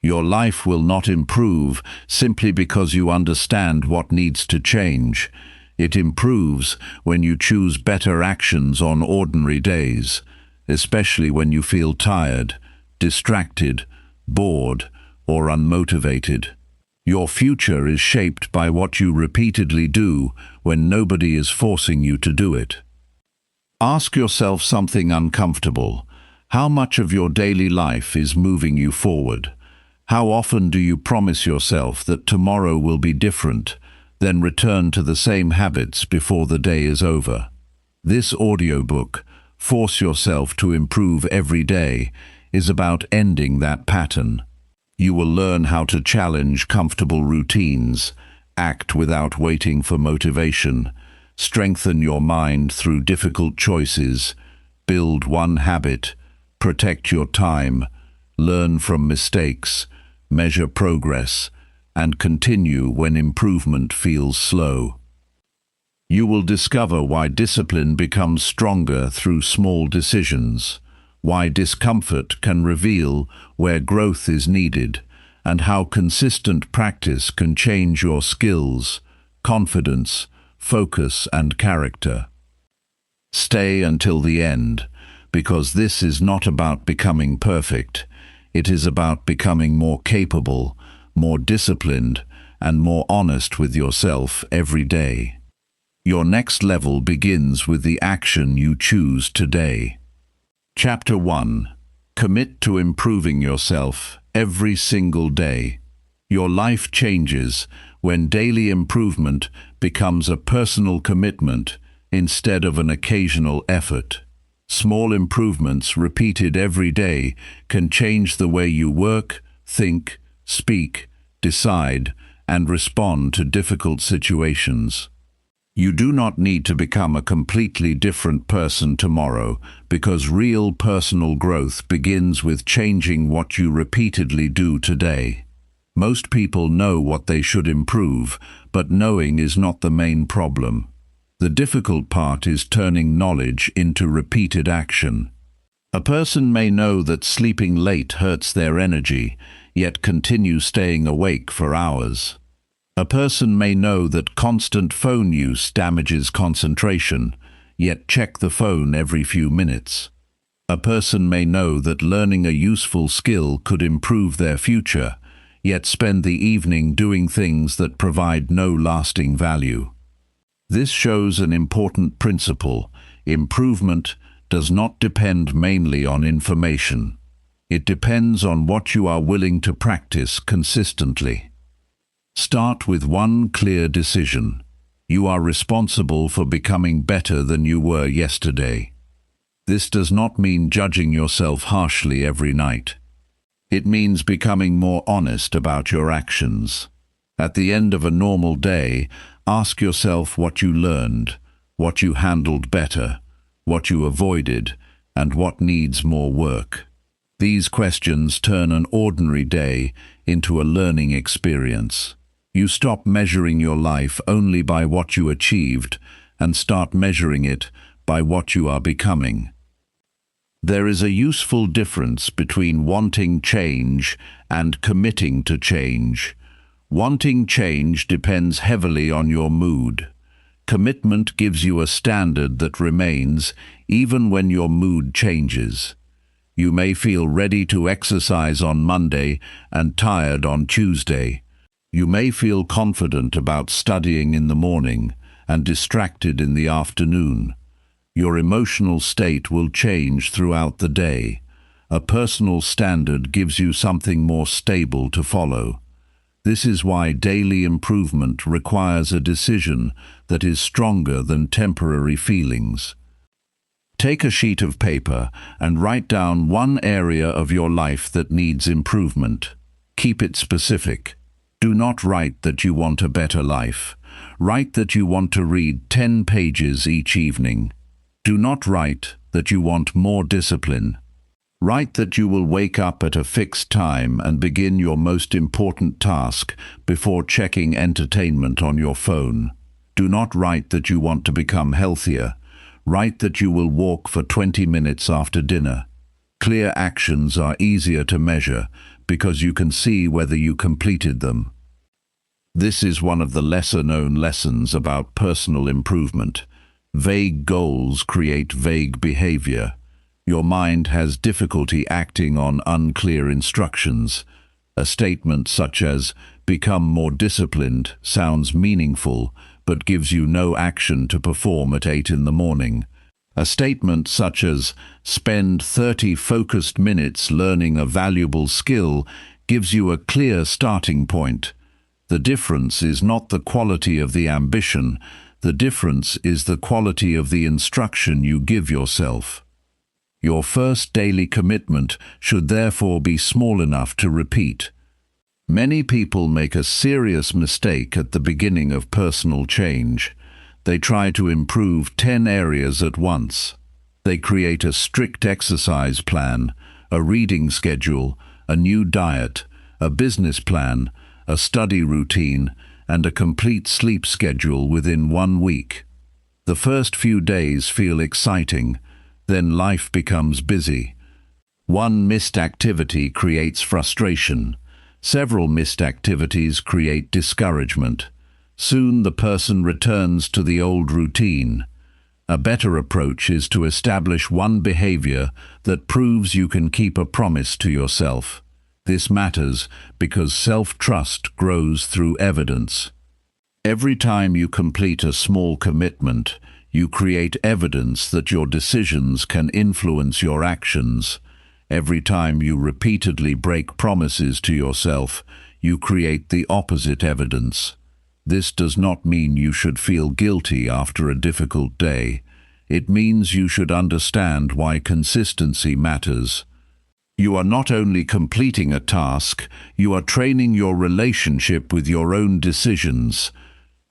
Your life will not improve simply because you understand what needs to change. It improves when you choose better actions on ordinary days, especially when you feel tired, distracted, bored, or unmotivated. Your future is shaped by what you repeatedly do when nobody is forcing you to do it. Ask yourself something uncomfortable. How much of your daily life is moving you forward? How often do you promise yourself that tomorrow will be different, then return to the same habits before the day is over? This audiobook, Force Yourself to Improve Every Day, is about ending that pattern. You will learn how to challenge comfortable routines, act without waiting for motivation, strengthen your mind through difficult choices, build one habit, protect your time, learn from mistakes, measure progress, and continue when improvement feels slow. You will discover why discipline becomes stronger through small decisions, why discomfort can reveal where growth is needed, and how consistent practice can change your skills, confidence, focus, and character. Stay until the end, because this is not about becoming perfect. It is about becoming more capable, more disciplined, and more honest with yourself every day. Your next level begins with the action you choose today. Chapter 1. Commit to improving yourself every single day. Your life changes when daily improvement becomes a personal commitment instead of an occasional effort. Small improvements repeated every day can change the way you work, think, speak, decide, and respond to difficult situations. You do not need to become a completely different person tomorrow, because real personal growth begins with changing what you repeatedly do today. Most people know what they should improve, but knowing is not the main problem. The difficult part is turning knowledge into repeated action. A person may know that sleeping late hurts their energy, yet continue staying awake for hours. A person may know that constant phone use damages concentration, yet check the phone every few minutes. A person may know that learning a useful skill could improve their future, yet spend the evening doing things that provide no lasting value. This shows an important principle. Improvement does not depend mainly on information. It depends on what you are willing to practice consistently. Start with one clear decision. You are responsible for becoming better than you were yesterday. This does not mean judging yourself harshly every night. It means becoming more honest about your actions. At the end of a normal day, ask yourself what you learned, what you handled better, what you avoided, and what needs more work. These questions turn an ordinary day into a learning experience. You stop measuring your life only by what you achieved and start measuring it by what you are becoming. There is a useful difference between wanting change and committing to change. Wanting change depends heavily on your mood. Commitment gives you a standard that remains even when your mood changes. You may feel ready to exercise on Monday and tired on Tuesday. You may feel confident about studying in the morning and distracted in the afternoon. Your emotional state will change throughout the day. A personal standard gives you something more stable to follow. This is why daily improvement requires a decision that is stronger than temporary feelings. Take a sheet of paper and write down one area of your life that needs improvement. Keep it specific. Do not write that you want a better life. Write that you want to read 10 pages each evening. Do not write that you want more discipline. Write that you will wake up at a fixed time and begin your most important task before checking entertainment on your phone. Do not write that you want to become healthier. Write that you will walk for 20 minutes after dinner. Clear actions are easier to measure because you can see whether you completed them. This is one of the lesser-known lessons about personal improvement. Vague goals create vague behavior. Your mind has difficulty acting on unclear instructions. A statement such as, "Become more disciplined," sounds meaningful, but gives you no action to perform at 8 in the morning. A statement such as, "Spend 30 focused minutes learning a valuable skill," gives you a clear starting point. The difference is not the quality of the ambition, the difference is the quality of the instruction you give yourself. Your first daily commitment should therefore be small enough to repeat. Many people make a serious mistake at the beginning of personal change. They try to improve 10 areas at once. They create a strict exercise plan, a reading schedule, a new diet, a business plan, a study routine, and a complete sleep schedule within 1 week. The first few days feel exciting, then life becomes busy. One missed activity creates frustration. Several missed activities create discouragement. Soon the person returns to the old routine. A better approach is to establish one behavior that proves you can keep a promise to yourself. This matters because self-trust grows through evidence. Every time you complete a small commitment, you create evidence that your decisions can influence your actions. Every time you repeatedly break promises to yourself, you create the opposite evidence. This does not mean you should feel guilty after a difficult day. It means you should understand why consistency matters. You are not only completing a task, you are training your relationship with your own decisions.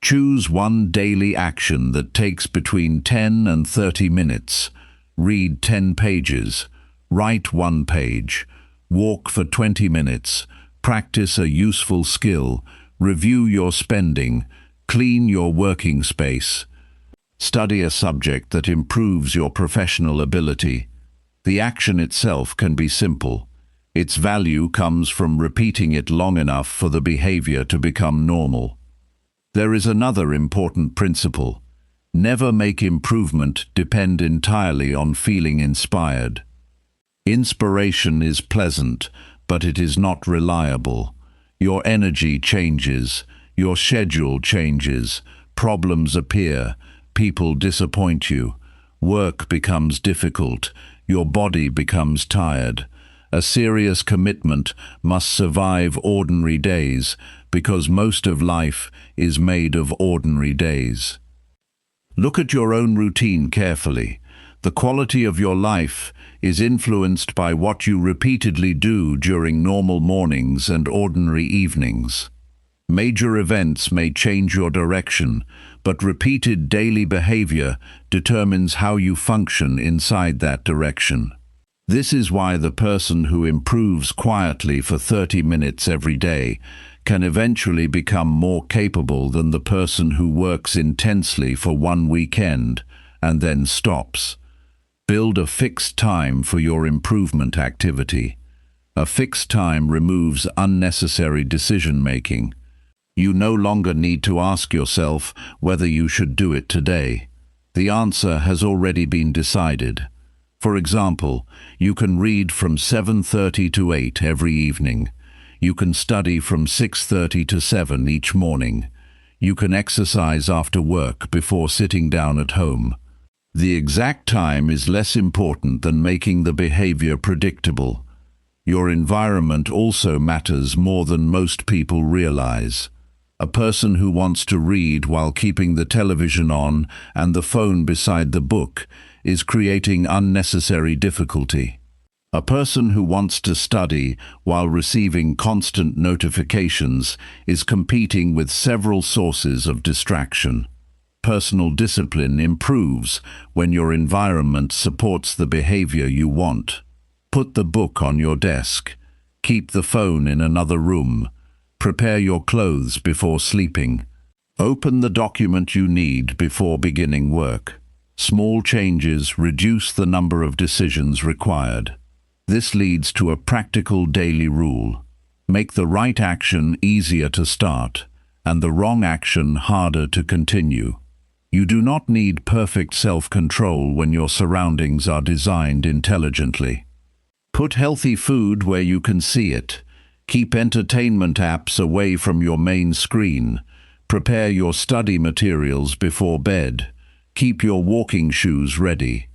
Choose one daily action that takes between 10 and 30 minutes. Read 10 pages. Write 1 page. Walk for 20 minutes. Practice a useful skill. Review your spending. Clean your working space. Study a subject that improves your professional ability. The action itself can be simple. Its value comes from repeating it long enough for the behavior to become normal. There is another important principle. Never make improvement depend entirely on feeling inspired. Inspiration is pleasant, but it is not reliable. Your energy changes, your schedule changes, problems appear, people disappoint you, work becomes difficult, your body becomes tired. A serious commitment must survive ordinary days because most of life is made of ordinary days. Look at your own routine carefully. The quality of your life is influenced by what you repeatedly do during normal mornings and ordinary evenings. Major events may change your direction, but repeated daily behavior determines how you function inside that direction. This is why the person who improves quietly for 30 minutes every day can eventually become more capable than the person who works intensely for 1 weekend and then stops. Build a fixed time for your improvement activity. A fixed time removes unnecessary decision-making. You no longer need to ask yourself whether you should do it today. The answer has already been decided. For example, you can read from 7:30 to 8 every evening. You can study from 6:30 to 7 each morning. You can exercise after work before sitting down at home. The exact time is less important than making the behavior predictable. Your environment also matters more than most people realize. A person who wants to read while keeping the television on and the phone beside the book is creating unnecessary difficulty. A person who wants to study while receiving constant notifications is competing with several sources of distraction. Personal discipline improves when your environment supports the behavior you want. Put the book on your desk. Keep the phone in another room. Prepare your clothes before sleeping. Open the document you need before beginning work. Small changes reduce the number of decisions required. This leads to a practical daily rule. Make the right action easier to start, and the wrong action harder to continue. You do not need perfect self-control when your surroundings are designed intelligently. Put healthy food where you can see it. Keep entertainment apps away from your main screen. Prepare your study materials before bed. Keep your walking shoes ready.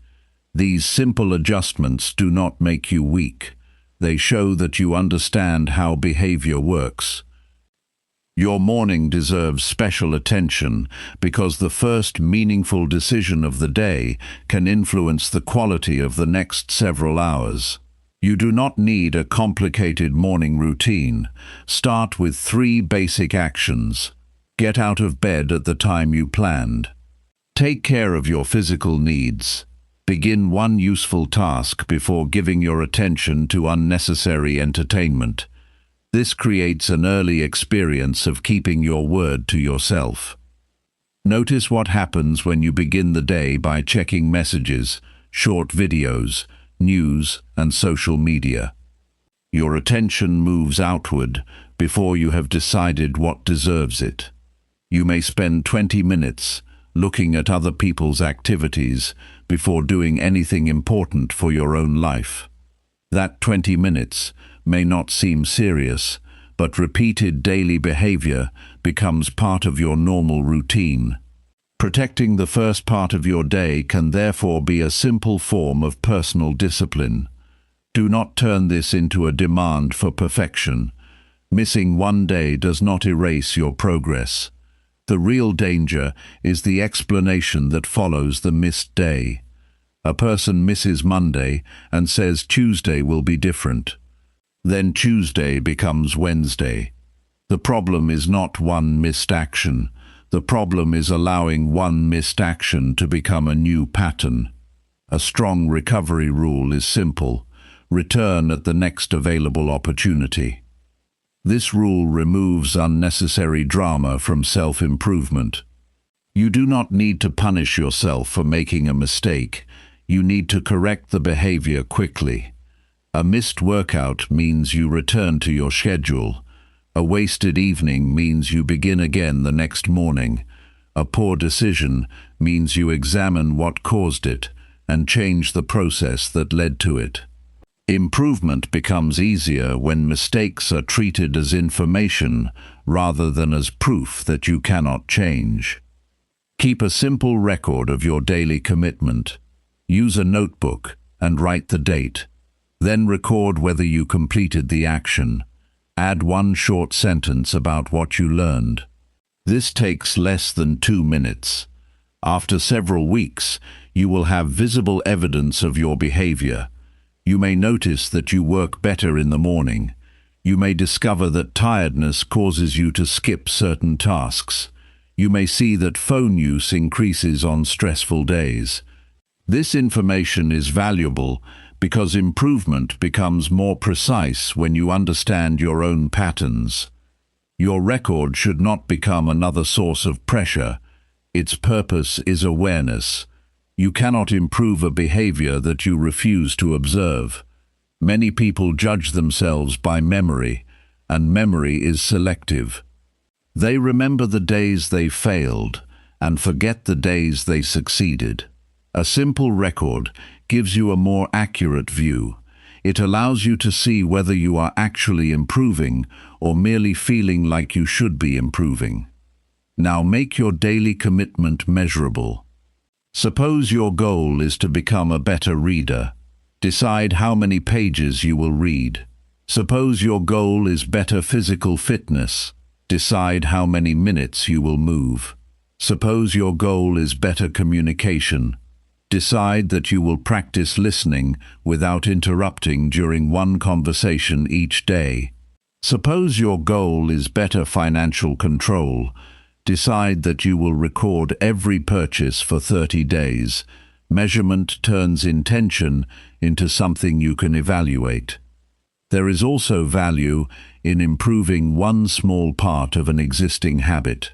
These simple adjustments do not make you weak. They show that you understand how behavior works. Your morning deserves special attention because the first meaningful decision of the day can influence the quality of the next several hours. You do not need a complicated morning routine. Start with 3 basic actions. Get out of bed at the time you planned. Take care of your physical needs. Begin one useful task before giving your attention to unnecessary entertainment. This creates an early experience of keeping your word to yourself. Notice what happens when you begin the day by checking messages, short videos, news, and social media. Your attention moves outward before you have decided what deserves it. You may spend 20 minutes looking at other people's activities before doing anything important for your own life. That 20 minutes may not seem serious, but repeated daily behavior becomes part of your normal routine. Protecting the first part of your day can therefore be a simple form of personal discipline. Do not turn this into a demand for perfection. Missing one day does not erase your progress. The real danger is the explanation that follows the missed day. A person misses Monday and says Tuesday will be different. Then Tuesday becomes Wednesday. The problem is not one missed action. The problem is allowing one missed action to become a new pattern. A strong recovery rule is simple. Return at the next available opportunity. This rule removes unnecessary drama from self-improvement. You do not need to punish yourself for making a mistake. You need to correct the behavior quickly. A missed workout means you return to your schedule. A wasted evening means you begin again the next morning. A poor decision means you examine what caused it and change the process that led to it. Improvement becomes easier when mistakes are treated as information rather than as proof that you cannot change. Keep a simple record of your daily commitment. Use a notebook and write the date. Then record whether you completed the action. Add one short sentence about what you learned. This takes less than 2 minutes. After several weeks, you will have visible evidence of your behavior. You may notice that you work better in the morning. You may discover that tiredness causes you to skip certain tasks. You may see that phone use increases on stressful days. This information is valuable because improvement becomes more precise when you understand your own patterns. Your record should not become another source of pressure. Its purpose is awareness. You cannot improve a behavior that you refuse to observe. Many people judge themselves by memory, and memory is selective. They remember the days they failed and forget the days they succeeded. A simple record gives you a more accurate view. It allows you to see whether you are actually improving or merely feeling like you should be improving. Now make your daily commitment measurable. Suppose your goal is to become a better reader. Decide how many pages you will read. Suppose your goal is better physical fitness. Decide how many minutes you will move. Suppose your goal is better communication. Decide that you will practice listening without interrupting during one conversation each day. Suppose your goal is better financial control. Decide that you will record every purchase for 30 days. Measurement turns intention into something you can evaluate. There is also value in improving one small part of an existing habit.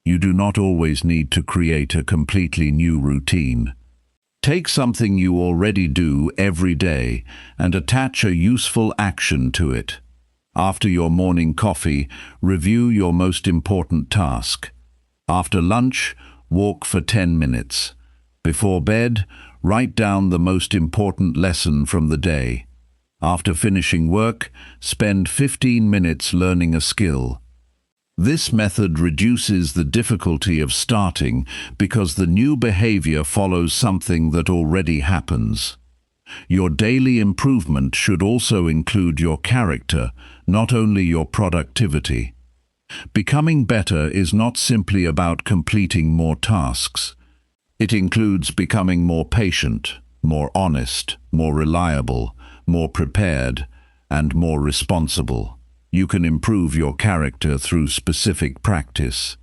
You do not always need to create a completely new routine. Take something you already do every day and attach a useful action to it. After your morning coffee, review your most important task. After lunch, walk for 10 minutes. Before bed, write down the most important lesson from the day. After finishing work, spend 15 minutes learning a skill. This method reduces the difficulty of starting because the new behavior follows something that already happens. Your daily improvement should also include your character, not only your productivity. Becoming better is not simply about completing more tasks. It includes becoming more patient, more honest, more reliable, more prepared, and more responsible. You can improve your character through specific practice.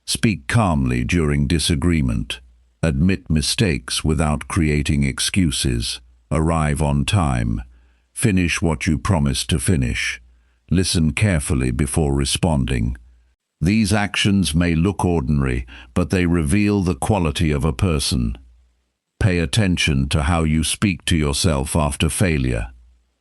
Speak calmly during disagreement. Admit mistakes without creating excuses. Arrive on time. Finish what you promised to finish. Listen carefully before responding. These actions may look ordinary, but they reveal the quality of a person. Pay attention to how you speak to yourself after failure.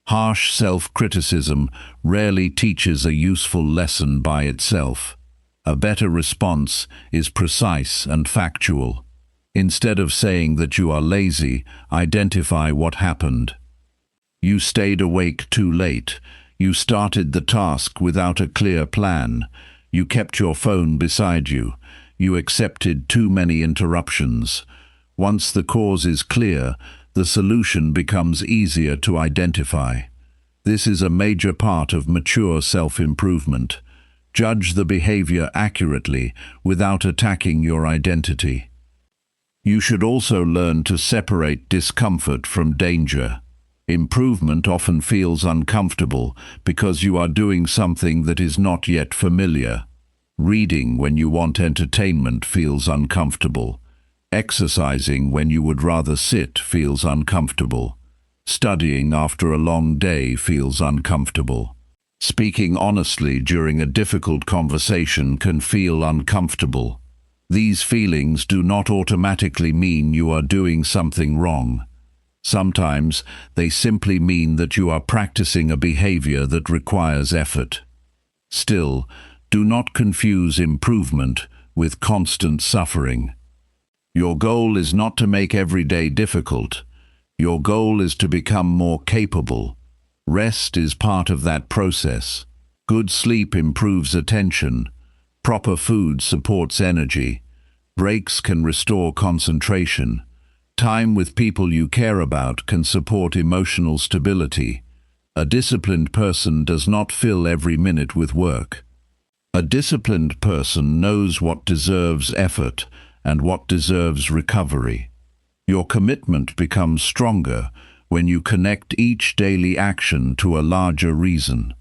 Harsh self-criticism rarely teaches a useful lesson by itself. A better response is precise and factual. Instead of saying that you are lazy, identify what happened. You stayed awake too late. You started the task without a clear plan. You kept your phone beside you. You accepted too many interruptions. Once the cause is clear, the solution becomes easier to identify. This is a major part of mature self-improvement. Judge the behavior accurately without attacking your identity. You should also learn to separate discomfort from danger. Improvement often feels uncomfortable because you are doing something that is not yet familiar. Reading when you want entertainment feels uncomfortable. Exercising when you would rather sit feels uncomfortable. Studying after a long day feels uncomfortable. Speaking honestly during a difficult conversation can feel uncomfortable. These feelings do not automatically mean you are doing something wrong. Sometimes they simply mean that you are practicing a behavior that requires effort. Still, do not confuse improvement with constant suffering. Your goal is not to make every day difficult. Your goal is to become more capable. Rest is part of that process. Good sleep improves attention. Proper food supports energy. Breaks can restore concentration. Time with people you care about can support emotional stability. A disciplined person does not fill every minute with work. A disciplined person knows what deserves effort and what deserves recovery. Your commitment becomes stronger when you connect each daily action to a larger reason.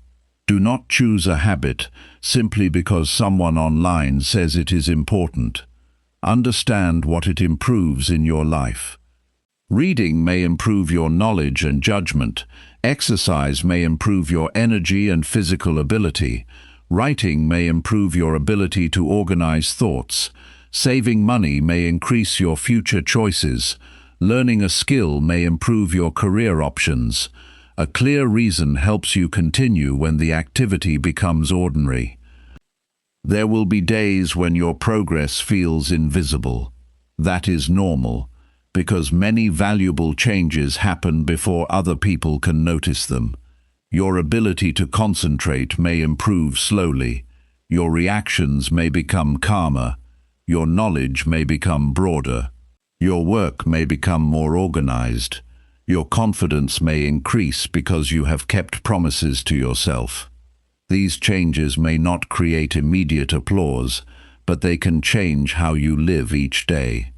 Do not choose a habit simply because someone online says it is important. Understand what it improves in your life. Reading may improve your knowledge and judgment. Exercise may improve your energy and physical ability. Writing may improve your ability to organize thoughts. Saving money may increase your future choices. Learning a skill may improve your career options. A clear reason helps you continue when the activity becomes ordinary. There will be days when your progress feels invisible. That is normal, because many valuable changes happen before other people can notice them. Your ability to concentrate may improve slowly. Your reactions may become calmer. Your knowledge may become broader. Your work may become more organized. Your confidence may increase because you have kept promises to yourself. These changes may not create immediate applause, but they can change how you live each day.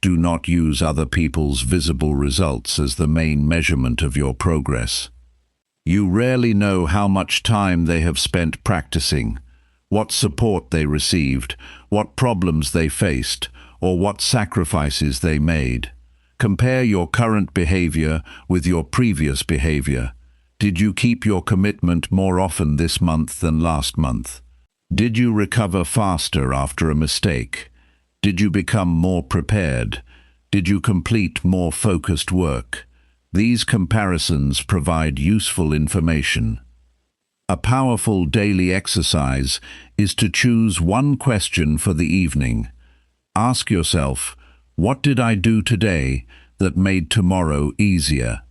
Do not use other people's visible results as the main measurement of your progress. You rarely know how much time they have spent practicing, what support they received, what problems they faced, or what sacrifices they made. Compare your current behavior with your previous behavior. Did you keep your commitment more often this month than last month? Did you recover faster after a mistake? Did you become more prepared? Did you complete more focused work? These comparisons provide useful information. A powerful daily exercise is to choose one question for the evening. Ask yourself, what did I do today that made tomorrow easier?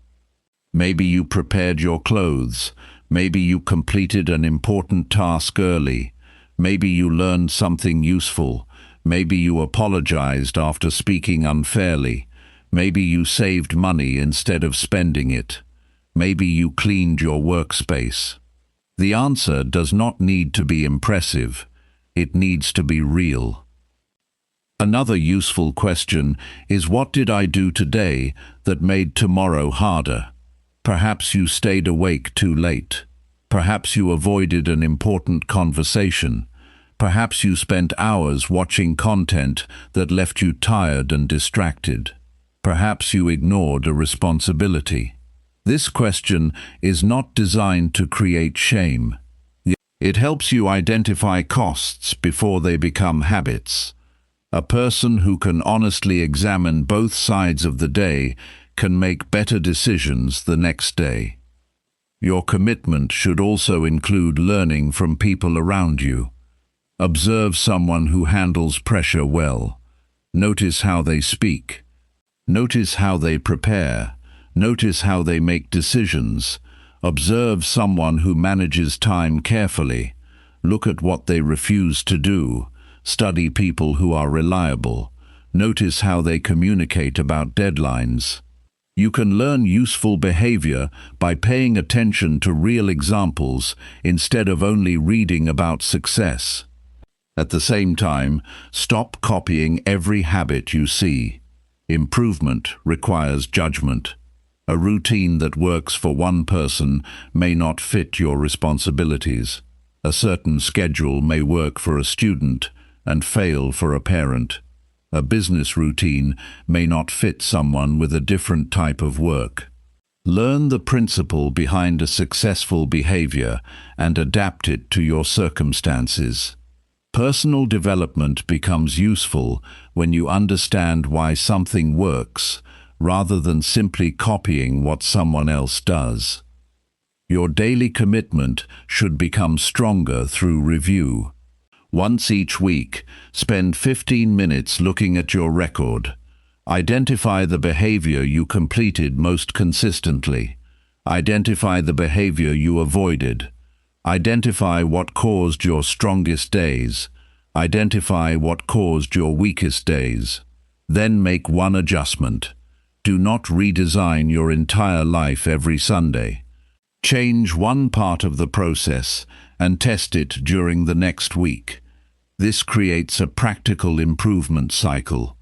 Maybe you prepared your clothes. Maybe you completed an important task early. Maybe you learned something useful. Maybe you apologized after speaking unfairly. Maybe you saved money instead of spending it. Maybe you cleaned your workspace. The answer does not need to be impressive. It needs to be real. Another useful question is, what did I do today that made tomorrow harder? Perhaps you stayed awake too late. Perhaps you avoided an important conversation. Perhaps you spent hours watching content that left you tired and distracted. Perhaps you ignored a responsibility. This question is not designed to create shame. It helps you identify costs before they become habits. A person who can honestly examine both sides of the day can make better decisions the next day. Your commitment should also include learning from people around you. Observe someone who handles pressure well. Notice how they speak. Notice how they prepare. Notice how they make decisions. Observe someone who manages time carefully. Look at what they refuse to do. Study people who are reliable. Notice how they communicate about deadlines. You can learn useful behavior by paying attention to real examples instead of only reading about success. At the same time, stop copying every habit you see. Improvement requires judgment. A routine that works for one person may not fit your responsibilities. A certain schedule may work for a student and fail for a parent. A business routine may not fit someone with a different type of work. Learn the principle behind a successful behavior and adapt it to your circumstances. Personal development becomes useful when you understand why something works, rather than simply copying what someone else does. Your daily commitment should become stronger through review. Once each week, spend 15 minutes looking at your record. Identify the behavior you completed most consistently. Identify the behavior you avoided. Identify what caused your strongest days. Identify what caused your weakest days. Then make one adjustment. Do not redesign your entire life every Sunday. Change one part of the process and test it during the next week. This creates a practical improvement cycle.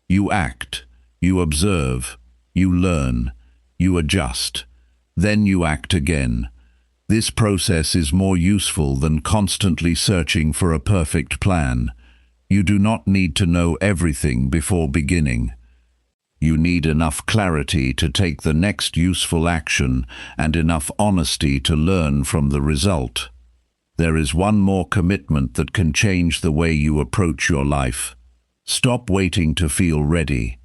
You act, you observe, you learn, you adjust, then you act again. This process is more useful than constantly searching for a perfect plan. You do not need to know everything before beginning. You need enough clarity to take the next useful action and enough honesty to learn from the result. There is one more commitment that can change the way you approach your life. Stop waiting to feel ready.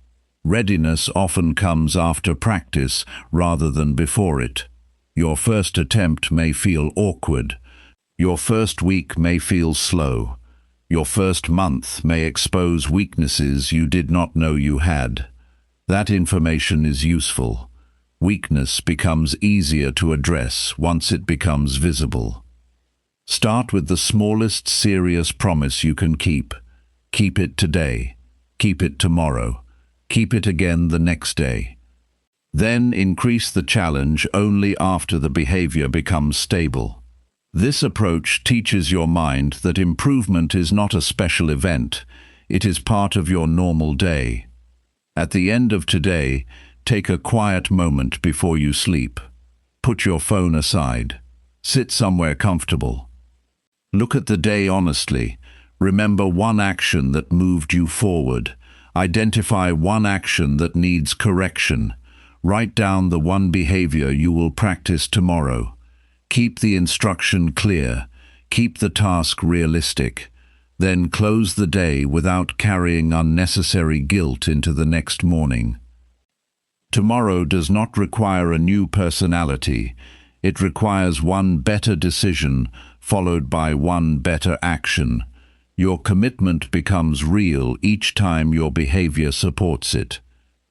Readiness often comes after practice rather than before it. Your first attempt may feel awkward. Your first week may feel slow. Your first month may expose weaknesses you did not know you had. That information is useful. Weakness becomes easier to address once it becomes visible. Start with the smallest serious promise you can keep. Keep it today. Keep it tomorrow. Keep it again the next day. Then increase the challenge only after the behavior becomes stable. This approach teaches your mind that improvement is not a special event. It is part of your normal day. At the end of today, take a quiet moment before you sleep. Put your phone aside. Sit somewhere comfortable. Look at the day honestly. Remember one action that moved you forward. Identify one action that needs correction. Write down the one behavior you will practice tomorrow. Keep the instruction clear. Keep the task realistic. Then close the day without carrying unnecessary guilt into the next morning. Tomorrow does not require a new personality. It requires one better decision followed by one better action. Your commitment becomes real each time your behavior supports it.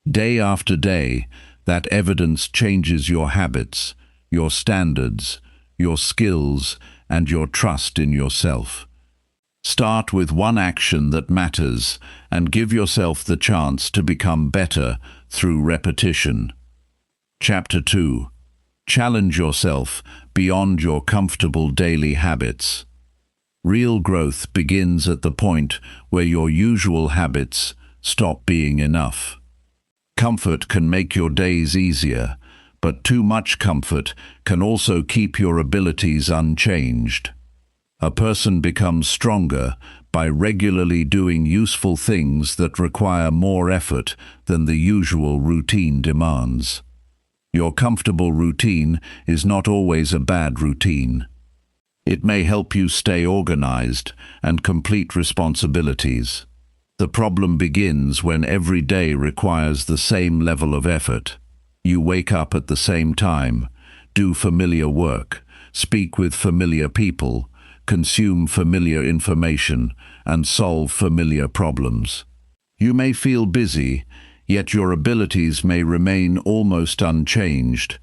Day after day, that evidence changes your habits, your standards, your skills, and your trust in yourself. Start with one action that matters and give yourself the chance to become better through repetition. Chapter 2. Challenge yourself beyond your comfortable daily habits. Real growth begins at the point where your usual habits stop being enough. Comfort can make your days easier, but too much comfort can also keep your abilities unchanged. A person becomes stronger by regularly doing useful things that require more effort than the usual routine demands. Your comfortable routine is not always a bad routine. It may help you stay organized and complete responsibilities. The problem begins when every day requires the same level of effort. You wake up at the same time, do familiar work, speak with familiar people, consume familiar information, and solve familiar problems. You may feel busy, yet your abilities may remain almost unchanged.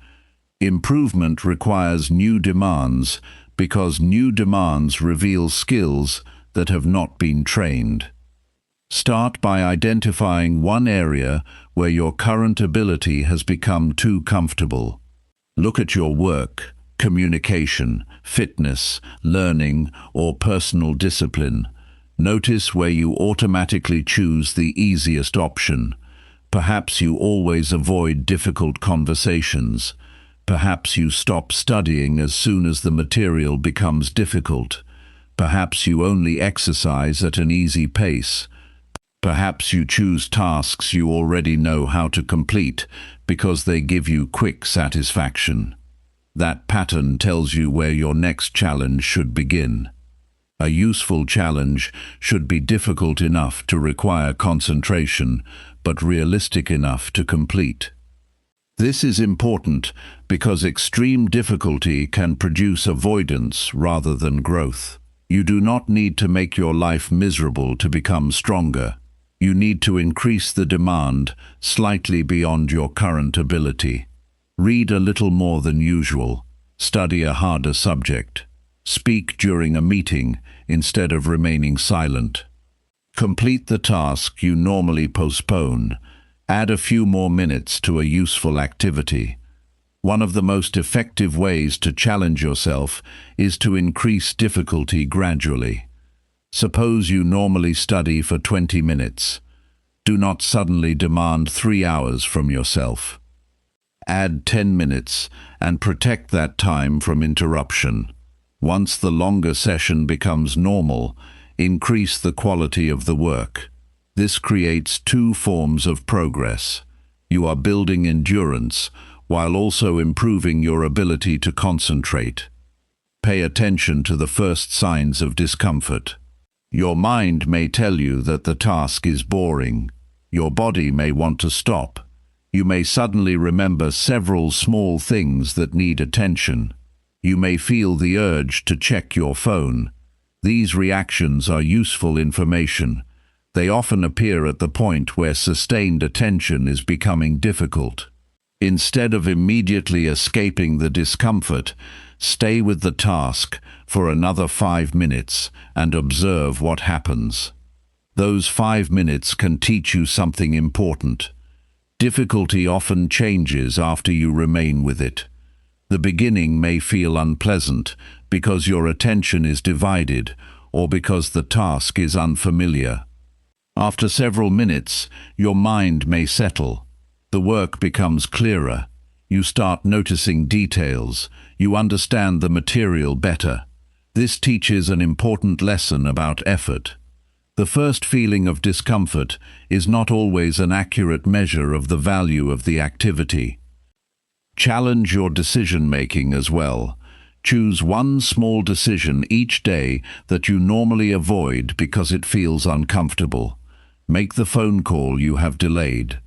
Improvement requires new demands because new demands reveal skills that have not been trained. Start by identifying one area where your current ability has become too comfortable. Look at your work, communication, fitness, learning, or personal discipline. Notice where you automatically choose the easiest option. Perhaps you always avoid difficult conversations. Perhaps you stop studying as soon as the material becomes difficult. Perhaps you only exercise at an easy pace. Perhaps you choose tasks you already know how to complete because they give you quick satisfaction. That pattern tells you where your next challenge should begin. A useful challenge should be difficult enough to require concentration, but realistic enough to complete. This is important because extreme difficulty can produce avoidance rather than growth. You do not need to make your life miserable to become stronger. You need to increase the demand slightly beyond your current ability. Read a little more than usual. Study a harder subject. Speak during a meeting instead of remaining silent. Complete the task you normally postpone. Add a few more minutes to a useful activity. One of the most effective ways to challenge yourself is to increase difficulty gradually. Suppose you normally study for 20 minutes. Do not suddenly demand 3 hours from yourself. Add 10 minutes and protect that time from interruption. Once the longer session becomes normal, increase the quality of the work. This creates two forms of progress. You are building endurance while also improving your ability to concentrate. Pay attention to the first signs of discomfort. Your mind may tell you that the task is boring. Your body may want to stop. You may suddenly remember several small things that need attention. You may feel the urge to check your phone. These reactions are useful information. They often appear at the point where sustained attention is becoming difficult. Instead of immediately escaping the discomfort, stay with the task for another 5 minutes and observe what happens. Those 5 minutes can teach you something important. Difficulty often changes after you remain with it. The beginning may feel unpleasant because your attention is divided or because the task is unfamiliar. After several minutes, your mind may settle. The work becomes clearer. You start noticing details. You understand the material better. This teaches an important lesson about effort. The first feeling of discomfort is not always an accurate measure of the value of the activity. Challenge your decision-making as well. Choose one small decision each day that you normally avoid because it feels uncomfortable. Make the phone call you have delayed.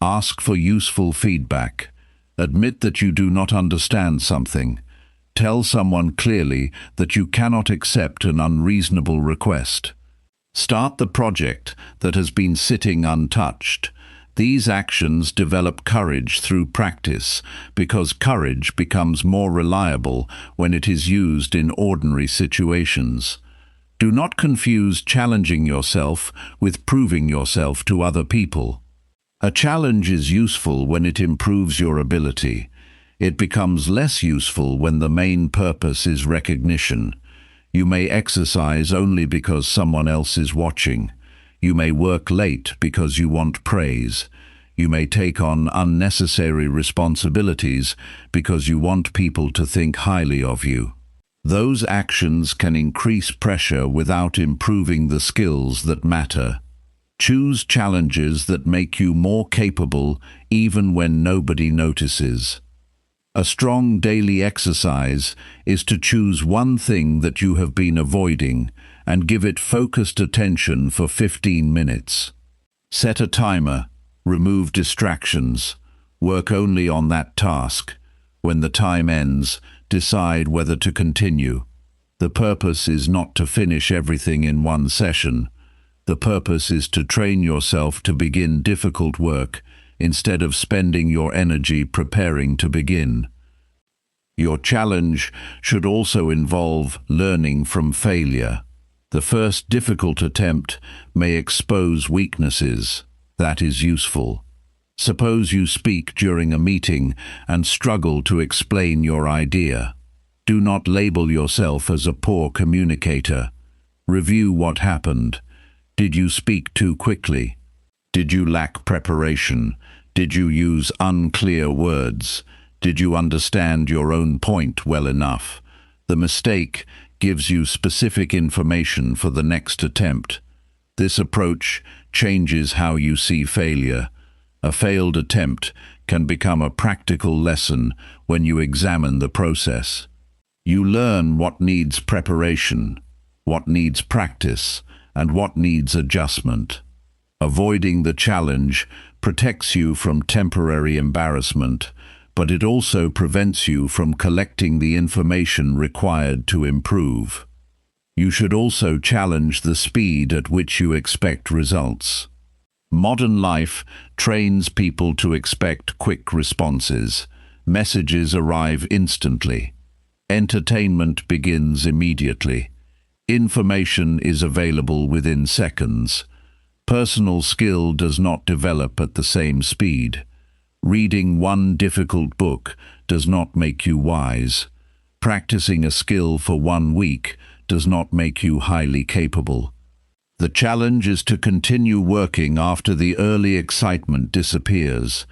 Ask for useful feedback. Admit that you do not understand something. Tell someone clearly that you cannot accept an unreasonable request. Start the project that has been sitting untouched. These actions develop courage through practice, because courage becomes more reliable when it is used in ordinary situations. Do not confuse challenging yourself with proving yourself to other people. A challenge is useful when it improves your ability. It becomes less useful when the main purpose is recognition. You may exercise only because someone else is watching. You may work late because you want praise. You may take on unnecessary responsibilities because you want people to think highly of you. Those actions can increase pressure without improving the skills that matter. Choose challenges that make you more capable even when nobody notices. A strong daily exercise is to choose one thing that you have been avoiding and give it focused attention for 15 minutes. Set a timer, remove distractions, work only on that task. When the time ends, decide whether to continue. The purpose is not to finish everything in one session. The purpose is to train yourself to begin difficult work instead of spending your energy preparing to begin. Your challenge should also involve learning from failure. The first difficult attempt may expose weaknesses. That is useful. Suppose you speak during a meeting and struggle to explain your idea. Do not label yourself as a poor communicator. Review what happened. Did you speak too quickly? Did you lack preparation? Did you use unclear words? Did you understand your own point well enough? The mistake gives you specific information for the next attempt. This approach changes how you see failure. A failed attempt can become a practical lesson when you examine the process. You learn what needs preparation, what needs practice, and what needs adjustment. Avoiding the challenge protects you from temporary embarrassment, but it also prevents you from collecting the information required to improve. You should also challenge the speed at which you expect results. Modern life trains people to expect quick responses. Messages arrive instantly. Entertainment begins immediately. Information is available within seconds. Personal skill does not develop at the same speed. Reading one difficult book does not make you wise. Practicing a skill for 1 week does not make you highly capable. The challenge is to continue working after the early excitement disappears.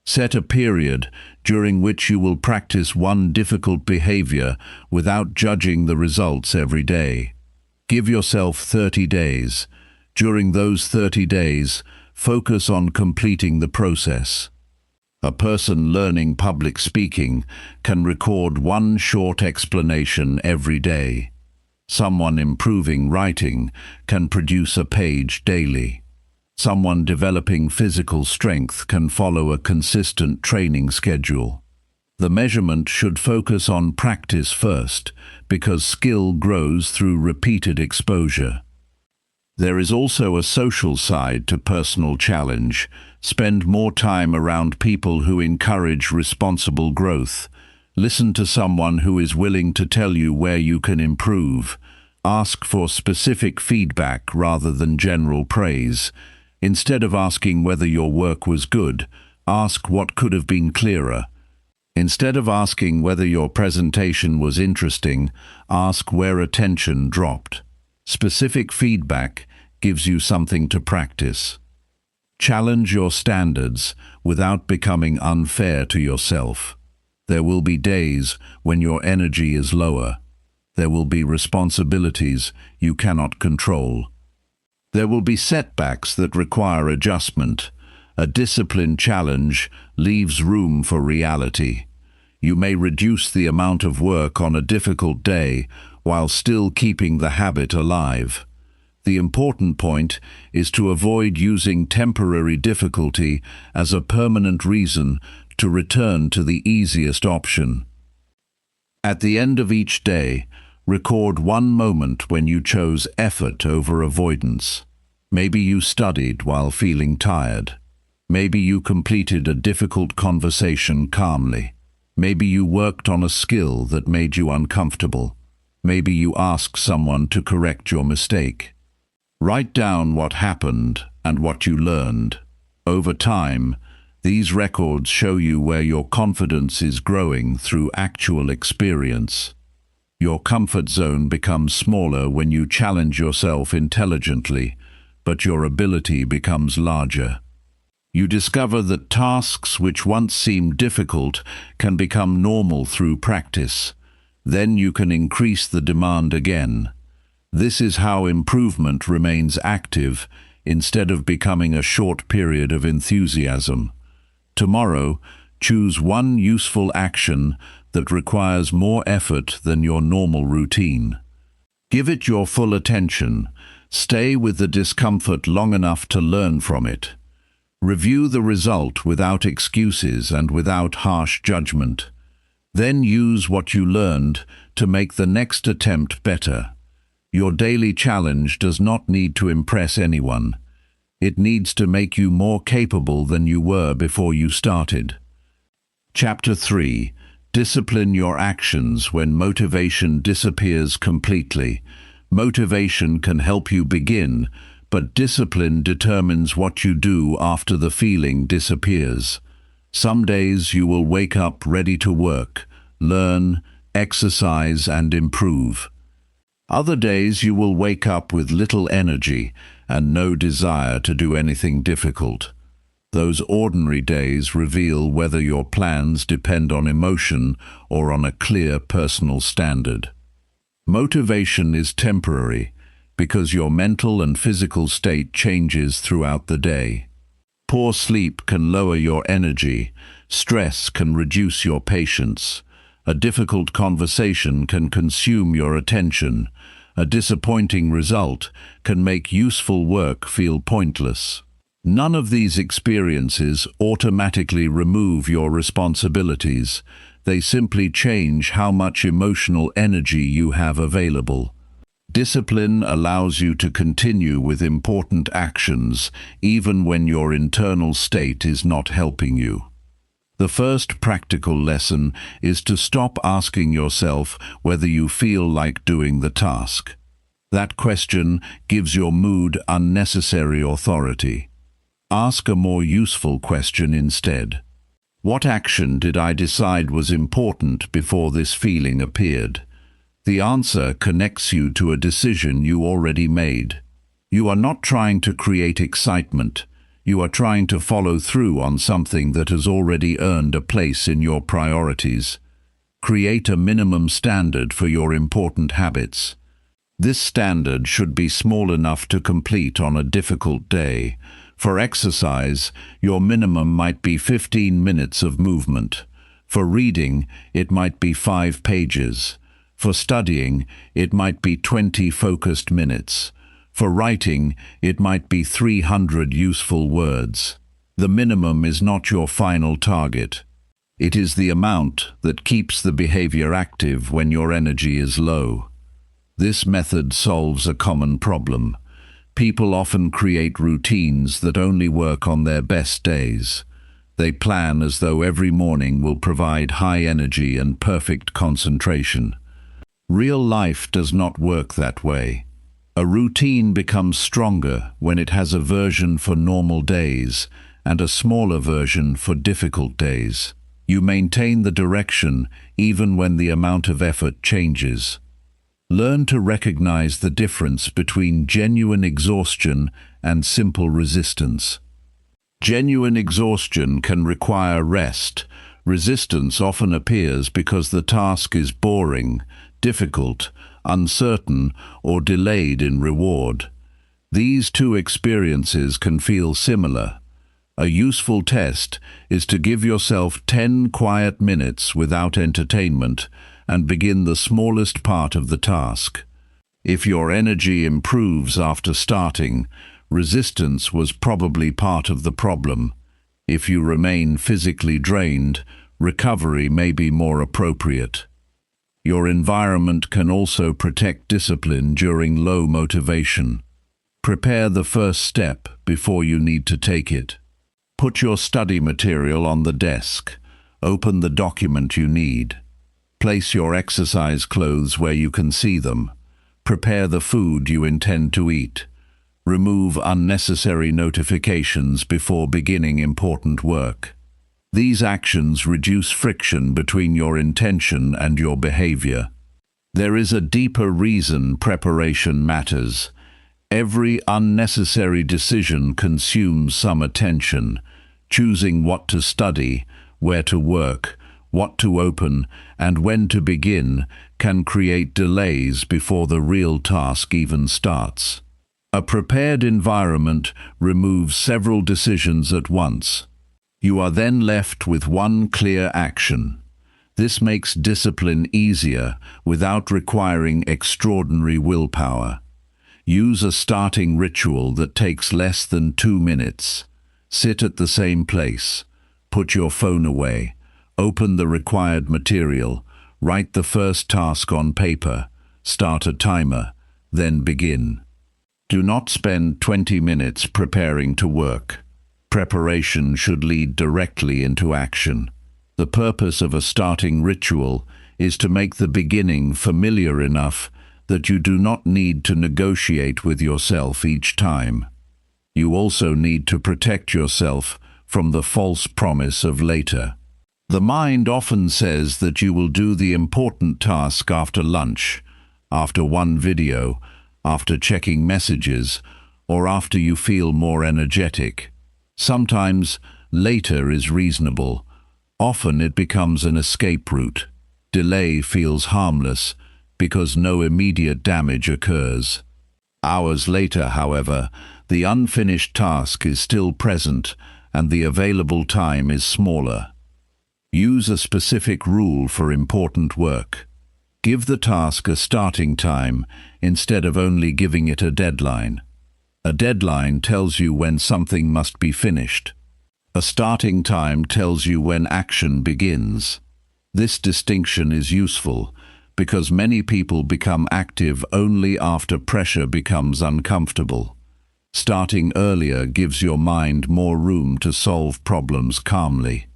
Set a period during which you will practice one difficult behavior without judging the results every day. Give yourself 30 days. During those 30 days, focus on completing the process. A person learning public speaking can record one short explanation every day. Someone improving writing can produce a page daily. Someone developing physical strength can follow a consistent training schedule. The measurement should focus on practice first, because skill grows through repeated exposure. There is also a social side to personal challenge. Spend more time around people who encourage responsible growth. Listen to someone who is willing to tell you where you can improve. Ask for specific feedback rather than general praise. Instead of asking whether your work was good, ask what could have been clearer. Instead of asking whether your presentation was interesting, ask where attention dropped. Specific feedback gives you something to practice. Challenge your standards without becoming unfair to yourself. There will be days when your energy is lower. There will be responsibilities you cannot control. There will be setbacks that require adjustment. A disciplined challenge leaves room for reality. You may reduce the amount of work on a difficult day while still keeping the habit alive. The important point is to avoid using temporary difficulty as a permanent reason to return to the easiest option. At the end of each day, record one moment when you chose effort over avoidance. Maybe you studied while feeling tired. Maybe you completed a difficult conversation calmly. Maybe you worked on a skill that made you uncomfortable. Maybe you asked someone to correct your mistake. Write down what happened and what you learned. Over time, these records show you where your confidence is growing through actual experience. Your comfort zone becomes smaller when you challenge yourself intelligently, but your ability becomes larger. You discover that tasks which once seemed difficult can become normal through practice. Then you can increase the demand again. This is how improvement remains active instead of becoming a short period of enthusiasm. Tomorrow, choose one useful action that requires more effort than your normal routine. Give it your full attention. Stay with the discomfort long enough to learn from it. Review the result without excuses and without harsh judgment. Then use what you learned to make the next attempt better. Your daily challenge does not need to impress anyone. It needs to make you more capable than you were before you started. Chapter 3. Discipline your actions when motivation disappears completely. Motivation can help you begin, but discipline determines what you do after the feeling disappears. Some days you will wake up ready to work, learn, exercise, and improve. Other days you will wake up with little energy and no desire to do anything difficult. Those ordinary days reveal whether your plans depend on emotion or on a clear personal standard. Motivation is temporary because your mental and physical state changes throughout the day. Poor sleep can lower your energy, stress can reduce your patience, a difficult conversation can consume your attention, a disappointing result can make useful work feel pointless. None of these experiences automatically remove your responsibilities. They simply change how much emotional energy you have available. Discipline allows you to continue with important actions even when your internal state is not helping you. The first practical lesson is to stop asking yourself whether you feel like doing the task. That question gives your mood unnecessary authority. Ask a more useful question instead. What action did I decide was important before this feeling appeared? The answer connects you to a decision you already made. You are not trying to create excitement. You are trying to follow through on something that has already earned a place in your priorities. Create a minimum standard for your important habits. This standard should be small enough to complete on a difficult day. For exercise, your minimum might be 15 minutes of movement. For reading, it might be 5 pages. For studying, it might be 20 focused minutes. For writing, it might be 300 useful words. The minimum is not your final target. It is the amount that keeps the behavior active when your energy is low. This method solves a common problem. People often create routines that only work on their best days. They plan as though every morning will provide high energy and perfect concentration. Real life does not work that way. A routine becomes stronger when it has a version for normal days and a smaller version for difficult days. You maintain the direction even when the amount of effort changes. Learn to recognize the difference between genuine exhaustion and simple resistance. Genuine exhaustion can require rest. Resistance often appears because the task is boring, difficult, uncertain, or delayed in reward. These two experiences can feel similar. A useful test is to give yourself 10 quiet minutes without entertainment and begin the smallest part of the task. If your energy improves after starting, resistance was probably part of the problem. If you remain physically drained, recovery may be more appropriate. Your environment can also protect discipline during low motivation. Prepare the first step before you need to take it. Put your study material on the desk. Open the document you need. Place your exercise clothes where you can see them. Prepare the food you intend to eat. Remove unnecessary notifications before beginning important work. These actions reduce friction between your intention and your behavior. There is a deeper reason preparation matters. Every unnecessary decision consumes some attention. Choosing what to study, where to work, what to open, and when to begin can create delays before the real task even starts. A prepared environment removes several decisions at once. You are then left with one clear action. This makes discipline easier without requiring extraordinary willpower. Use a starting ritual that takes less than 2 minutes. Sit at the same place. Put your phone away. Open the required material. Write the first task on paper. Start a timer. Then begin. Do not spend 20 minutes preparing to work. Preparation should lead directly into action. The purpose of a starting ritual is to make the beginning familiar enough that you do not need to negotiate with yourself each time. You also need to protect yourself from the false promise of later. The mind often says that you will do the important task after lunch, after one video, after checking messages, or after you feel more energetic. Sometimes later is reasonable. Often it becomes an escape route. Delay feels harmless because no immediate damage occurs. Hours later, however, the unfinished task is still present and the available time is smaller. Use a specific rule for important work. Give the task a starting time instead of only giving it a deadline. A deadline tells you when something must be finished. A starting time tells you when action begins. This distinction is useful because many people become active only after pressure becomes uncomfortable. Starting earlier gives your mind more room to solve problems calmly.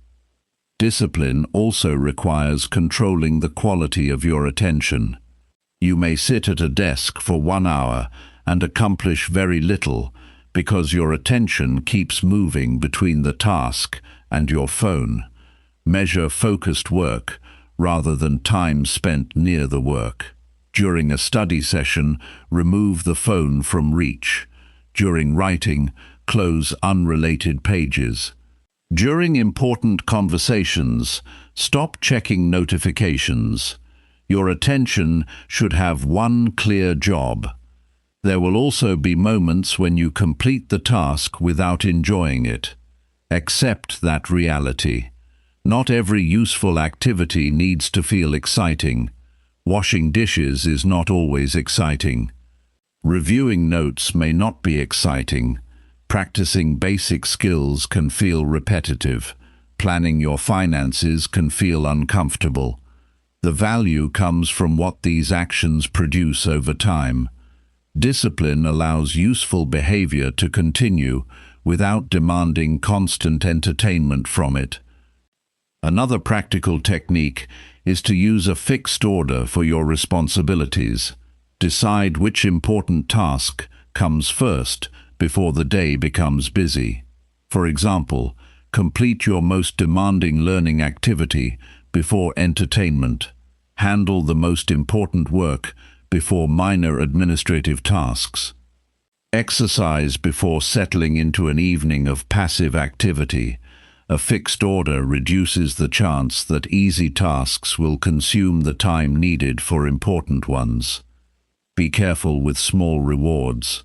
Discipline also requires controlling the quality of your attention. You may sit at a desk for 1 hour and accomplish very little because your attention keeps moving between the task and your phone. Measure focused work rather than time spent near the work. During a study session, remove the phone from reach. During writing, close unrelated pages. During important conversations, stop checking notifications. Your attention should have one clear job. There will also be moments when you complete the task without enjoying it. Accept that reality. Not every useful activity needs to feel exciting. Washing dishes is not always exciting. Reviewing notes may not be exciting. Practicing basic skills can feel repetitive. Planning your finances can feel uncomfortable. The value comes from what these actions produce over time. Discipline allows useful behavior to continue without demanding constant entertainment from it. Another practical technique is to use a fixed order for your responsibilities. Decide which important task comes first before the day becomes busy. For example, complete your most demanding learning activity before entertainment. Handle the most important work before minor administrative tasks. Exercise before settling into an evening of passive activity. A fixed order reduces the chance that easy tasks will consume the time needed for important ones. Be careful with small rewards.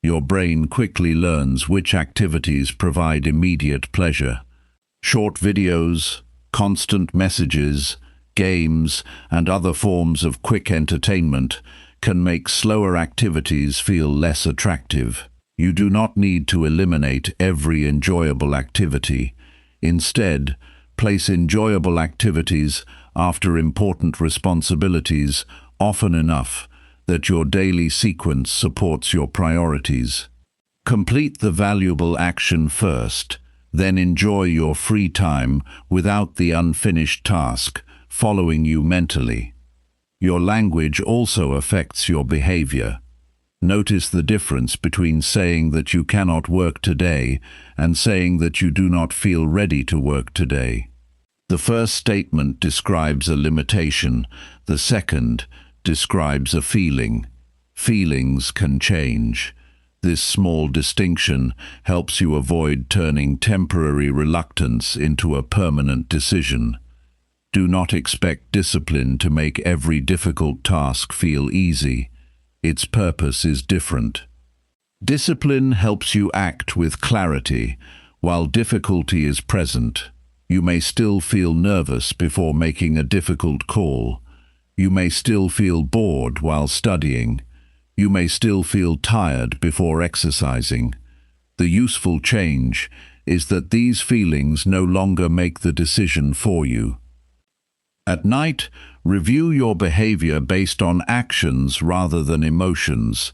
Your brain quickly learns which activities provide immediate pleasure. Short videos, constant messages, games, and other forms of quick entertainment can make slower activities feel less attractive. You do not need to eliminate every enjoyable activity. Instead, place enjoyable activities after important responsibilities, often enough that your daily sequence supports your priorities. Complete the valuable action first, then enjoy your free time without the unfinished task following you mentally. Your language also affects your behavior. Notice the difference between saying that you cannot work today and saying that you do not feel ready to work today. The first statement describes a limitation, the second describes a feeling. Feelings can change. This small distinction helps you avoid turning temporary reluctance into a permanent decision. Do not expect discipline to make every difficult task feel easy. Its purpose is different. Discipline helps you act with clarity, while difficulty is present. You may still feel nervous before making a difficult call. You may still feel bored while studying. You may still feel tired before exercising. The useful change is that these feelings no longer make the decision for you. At night, review your behavior based on actions rather than emotions.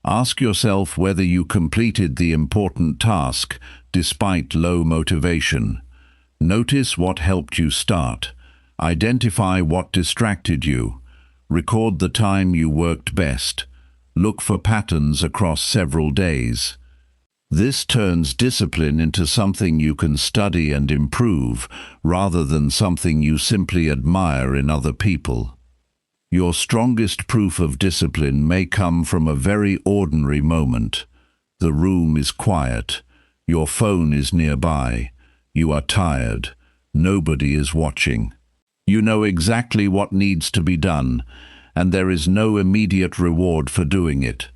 Ask yourself whether you completed the important task despite low motivation. Notice what helped you start. Identify what distracted you. Record the time you worked best. Look for patterns across several days. This turns discipline into something you can study and improve, rather than something you simply admire in other people. Your strongest proof of discipline may come from a very ordinary moment. The room is quiet. Your phone is nearby. You are tired. Nobody is watching. You know exactly what needs to be done, and there is no immediate reward for doing it.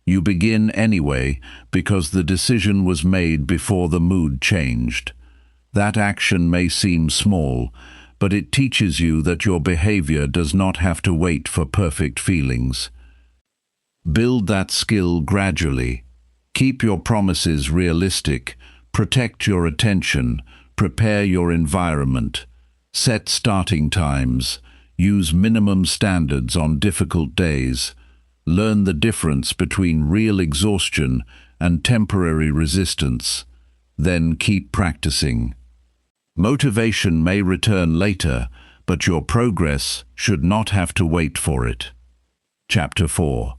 You begin anyway because the decision was made before the mood changed. That action may seem small, but it teaches you that your behavior does not have to wait for perfect feelings. Build that skill gradually. Keep your promises realistic. Protect your attention. Prepare your environment. Set starting times. Use minimum standards on difficult days. Learn the difference between real exhaustion and temporary resistance. Then keep practicing. Motivation may return later, but your progress should not have to wait for it. Chapter 4.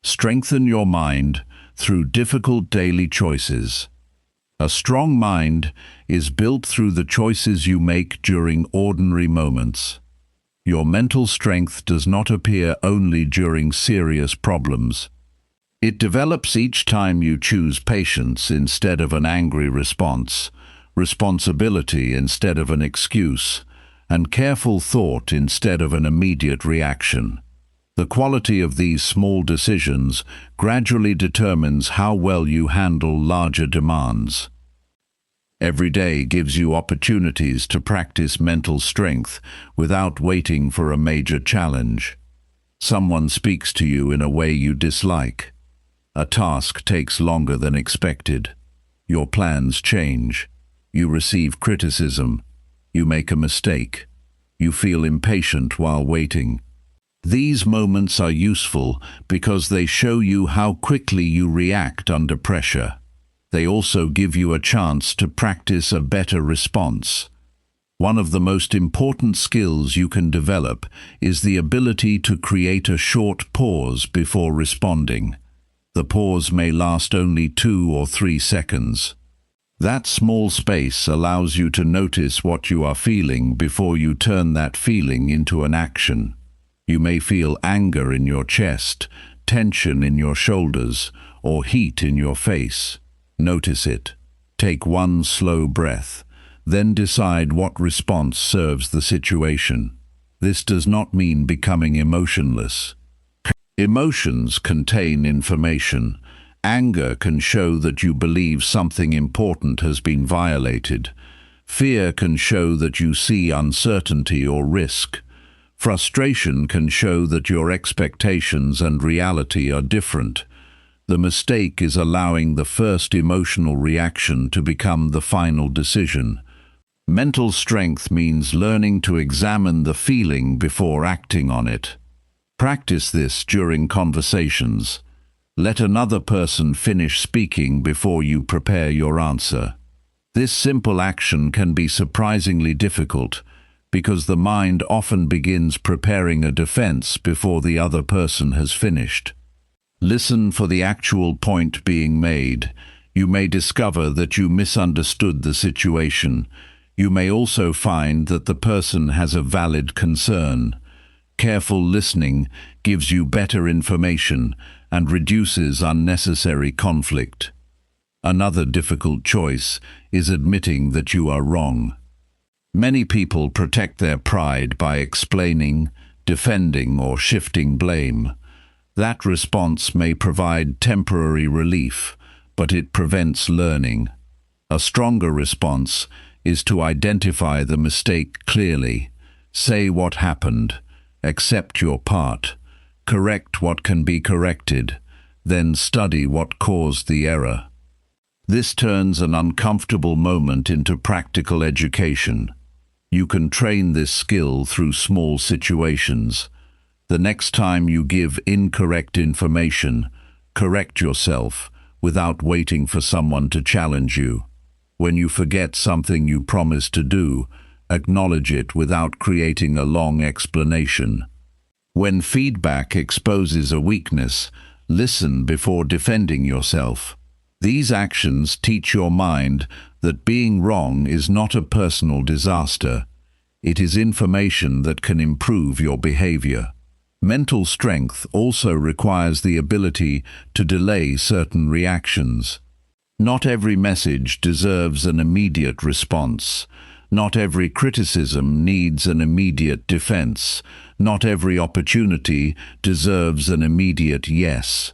Strengthen your mind through difficult daily choices. A strong mind is built through the choices you make during ordinary moments. Your mental strength does not appear only during serious problems. It develops each time you choose patience instead of an angry response, responsibility instead of an excuse, and careful thought instead of an immediate reaction. The quality of these small decisions gradually determines how well you handle larger demands. Every day gives you opportunities to practice mental strength without waiting for a major challenge. Someone speaks to you in a way you dislike. A task takes longer than expected. Your plans change. You receive criticism. You make a mistake. You feel impatient while waiting. These moments are useful because they show you how quickly you react under pressure. They also give you a chance to practice a better response. One of the most important skills you can develop is the ability to create a short pause before responding. The pause may last only 2 or 3 seconds. That small space allows you to notice what you are feeling before you turn that feeling into an action. You may feel anger in your chest, tension in your shoulders, or heat in your face. Notice it. Take one slow breath, then decide what response serves the situation. This does not mean becoming emotionless. Emotions contain information. Anger can show that you believe something important has been violated. Fear can show that you see uncertainty or risk. Frustration can show that your expectations and reality are different. The mistake is allowing the first emotional reaction to become the final decision. Mental strength means learning to examine the feeling before acting on it. Practice this during conversations. Let another person finish speaking before you prepare your answer. This simple action can be surprisingly difficult because the mind often begins preparing a defense before the other person has finished. Listen for the actual point being made. You may discover that you misunderstood the situation. You may also find that the person has a valid concern. Careful listening gives you better information and reduces unnecessary conflict. Another difficult choice is admitting that you are wrong. Many people protect their pride by explaining, defending, or shifting blame. That response may provide temporary relief, but it prevents learning. A stronger response is to identify the mistake clearly, say what happened, accept your part, correct what can be corrected, then study what caused the error. This turns an uncomfortable moment into practical education. You can train this skill through small situations. The next time you give incorrect information, correct yourself without waiting for someone to challenge you. When you forget something you promised to do, acknowledge it without creating a long explanation. When feedback exposes a weakness, listen before defending yourself. These actions teach your mind that being wrong is not a personal disaster. It is information that can improve your behavior. Mental strength also requires the ability to delay certain reactions. Not every message deserves an immediate response. Not every criticism needs an immediate defense. Not every opportunity deserves an immediate yes.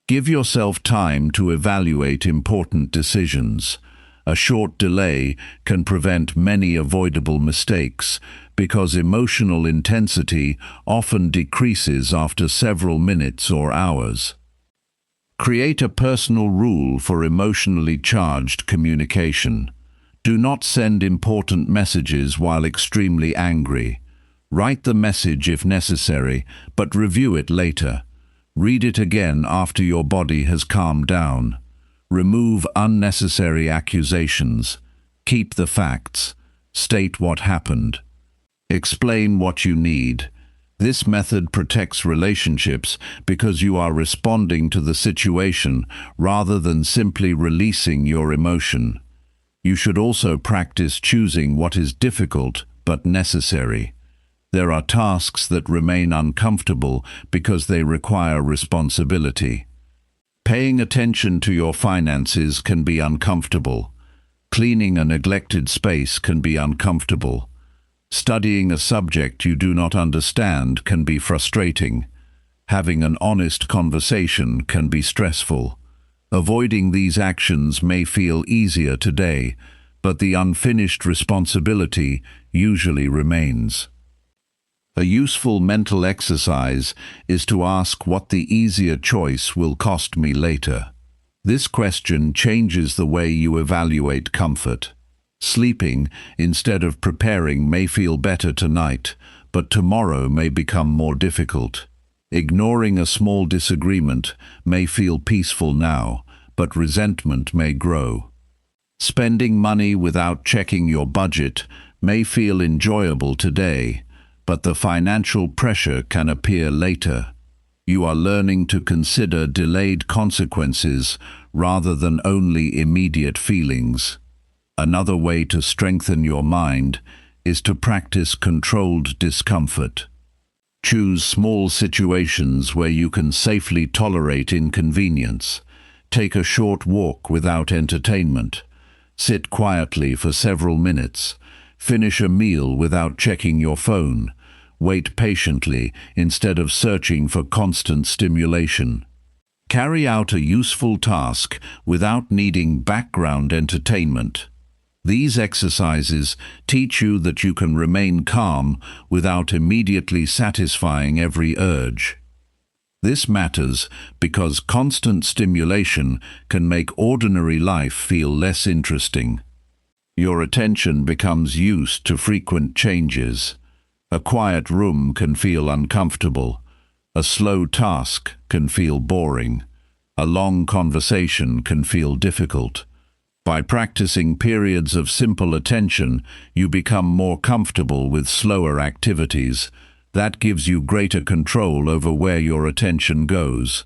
Give yourself time to evaluate important decisions. A short delay can prevent many avoidable mistakes because emotional intensity often decreases after several minutes or hours. Create a personal rule for emotionally charged communication. Do not send important messages while extremely angry. Write the message if necessary, but review it later. Read it again after your body has calmed down. Remove unnecessary accusations. Keep the facts. State what happened. Explain what you need. This method protects relationships because you are responding to the situation rather than simply releasing your emotion. You should also practice choosing what is difficult but necessary. There are tasks that remain uncomfortable because they require responsibility. Paying attention to your finances can be uncomfortable. Cleaning a neglected space can be uncomfortable. Studying a subject you do not understand can be frustrating. Having an honest conversation can be stressful. Avoiding these actions may feel easier today, but the unfinished responsibility usually remains. A useful mental exercise is to ask what the easier choice will cost me later. This question changes the way you evaluate comfort. Sleeping instead of preparing may feel better tonight, but tomorrow may become more difficult. Ignoring a small disagreement may feel peaceful now, but resentment may grow. Spending money without checking your budget may feel enjoyable today, but the financial pressure can appear later. You are learning to consider delayed consequences rather than only immediate feelings. Another way to strengthen your mind is to practice controlled discomfort. Choose small situations where you can safely tolerate inconvenience. Take a short walk without entertainment. Sit quietly for several minutes. Finish a meal without checking your phone. Wait patiently instead of searching for constant stimulation. Carry out a useful task without needing background entertainment. These exercises teach you that you can remain calm without immediately satisfying every urge. This matters because constant stimulation can make ordinary life feel less interesting. Your attention becomes used to frequent changes. A quiet room can feel uncomfortable. A slow task can feel boring. A long conversation can feel difficult. By practicing periods of simple attention, you become more comfortable with slower activities. That gives you greater control over where your attention goes.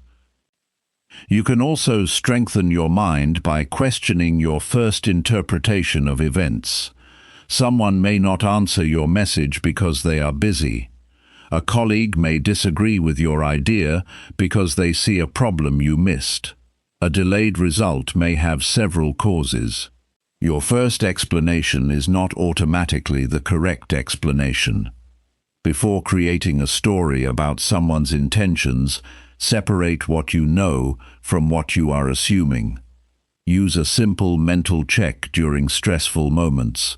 You can also strengthen your mind by questioning your first interpretation of events. Someone may not answer your message because they are busy. A colleague may disagree with your idea because they see a problem you missed. A delayed result may have several causes. Your first explanation is not automatically the correct explanation. Before creating a story about someone's intentions, separate what you know from what you are assuming. Use a simple mental check during stressful moments.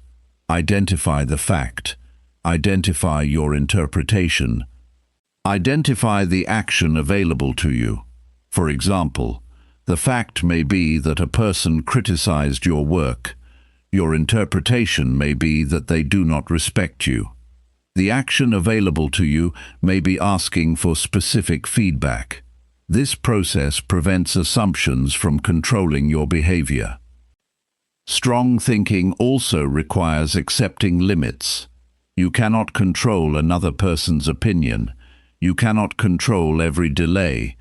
Identify the fact. Identify your interpretation. Identify the action available to you. For example, the fact may be that a person criticized your work. Your interpretation may be that they do not respect you. The action available to you may be asking for specific feedback. This process prevents assumptions from controlling your behavior. Strong thinking also requires accepting limits. You cannot control another person's opinion. You cannot control every delay.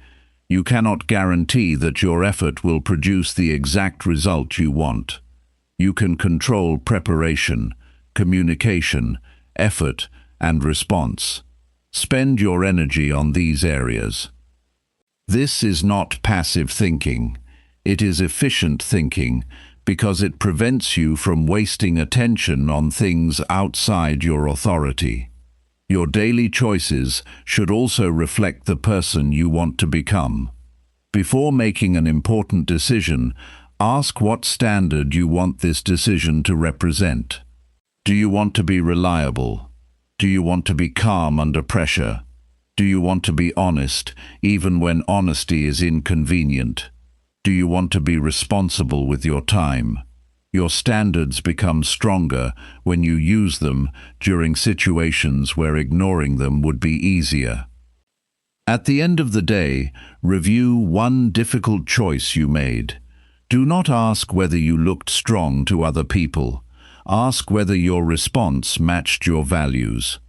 You cannot guarantee that your effort will produce the exact result you want. You can control preparation, communication, effort, and response. Spend your energy on these areas. This is not passive thinking. It is efficient thinking because it prevents you from wasting attention on things outside your authority. Your daily choices should also reflect the person you want to become. Before making an important decision, ask what standard you want this decision to represent. Do you want to be reliable? Do you want to be calm under pressure? Do you want to be honest, even when honesty is inconvenient? Do you want to be responsible with your time? Your standards become stronger when you use them during situations where ignoring them would be easier. At the end of the day, review one difficult choice you made. Do not ask whether you looked strong to other people. Ask whether your response matched your values.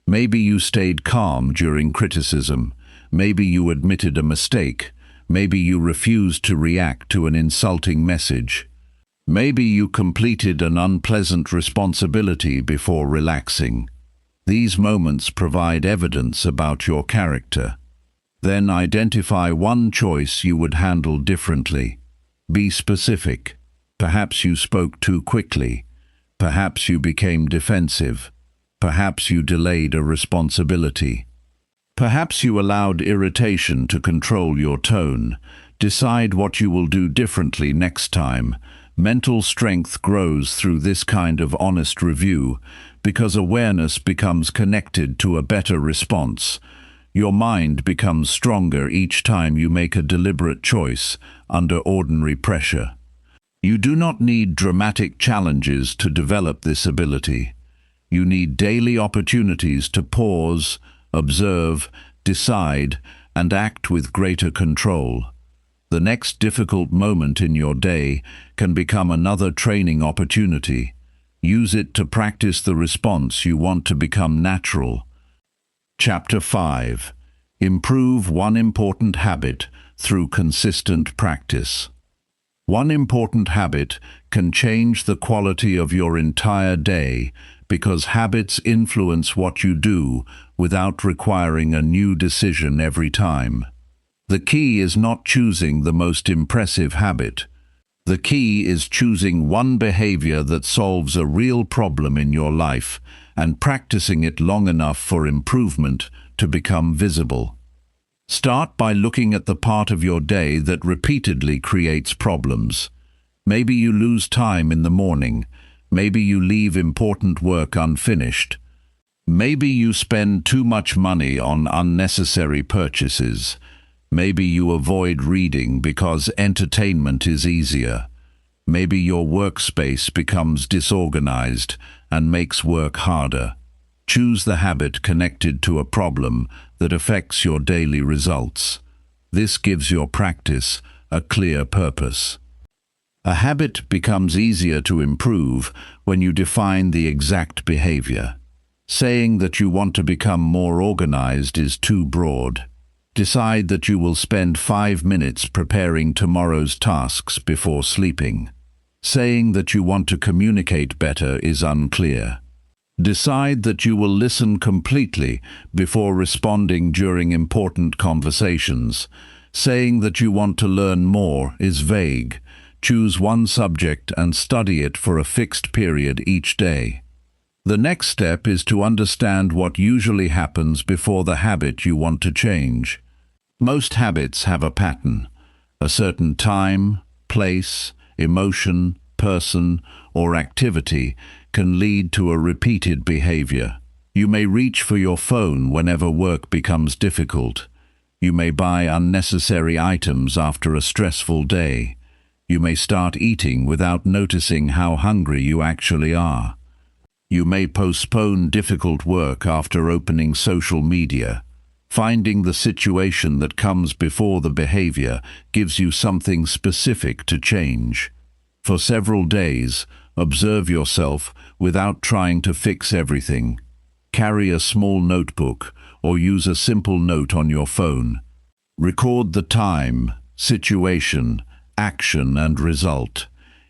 Maybe you stayed calm during criticism. Maybe you admitted a mistake. Maybe you refused to react to an insulting message. Maybe you completed an unpleasant responsibility before relaxing. These moments provide evidence about your character. Then identify one choice you would handle differently. Be specific. Perhaps you spoke too quickly. Perhaps you became defensive. Perhaps you delayed a responsibility. Perhaps you allowed irritation to control your tone. Decide what you will do differently next time. Mental strength grows through this kind of honest review because awareness becomes connected to a better response. Your mind becomes stronger each time you make a deliberate choice under ordinary pressure. You do not need dramatic challenges to develop this ability. You need daily opportunities to pause, observe, decide, and act with greater control. The next difficult moment in your day can become another training opportunity. Use it to practice the response you want to become natural. Chapter 5. Improve one important habit through consistent practice. One important habit can change the quality of your entire day because habits influence what you do without requiring a new decision every time. The key is not choosing the most impressive habit. The key is choosing one behavior that solves a real problem in your life and practicing it long enough for improvement to become visible. Start by looking at the part of your day that repeatedly creates problems. Maybe you lose time in the morning. Maybe you leave important work unfinished. Maybe you spend too much money on unnecessary purchases. Maybe you avoid reading because entertainment is easier. Maybe your workspace becomes disorganized and makes work harder. Choose the habit connected to a problem that affects your daily results. This gives your practice a clear purpose. A habit becomes easier to improve when you define the exact behavior. Saying that you want to become more organized is too broad. Decide that you will spend 5 minutes preparing tomorrow's tasks before sleeping. Saying that you want to communicate better is unclear. Decide that you will listen completely before responding during important conversations. Saying that you want to learn more is vague. Choose one subject and study it for a fixed period each day. The next step is to understand what usually happens before the habit you want to change. Most habits have a pattern. A certain time, place, emotion, person, or activity can lead to a repeated behavior. You may reach for your phone whenever work becomes difficult. You may buy unnecessary items after a stressful day. You may start eating without noticing how hungry you actually are. You may postpone difficult work after opening social media. Finding the situation that comes before the behavior gives you something specific to change. For several days, observe yourself without trying to fix everything. Carry a small notebook or use a simple note on your phone. Record the time, situation, action and result.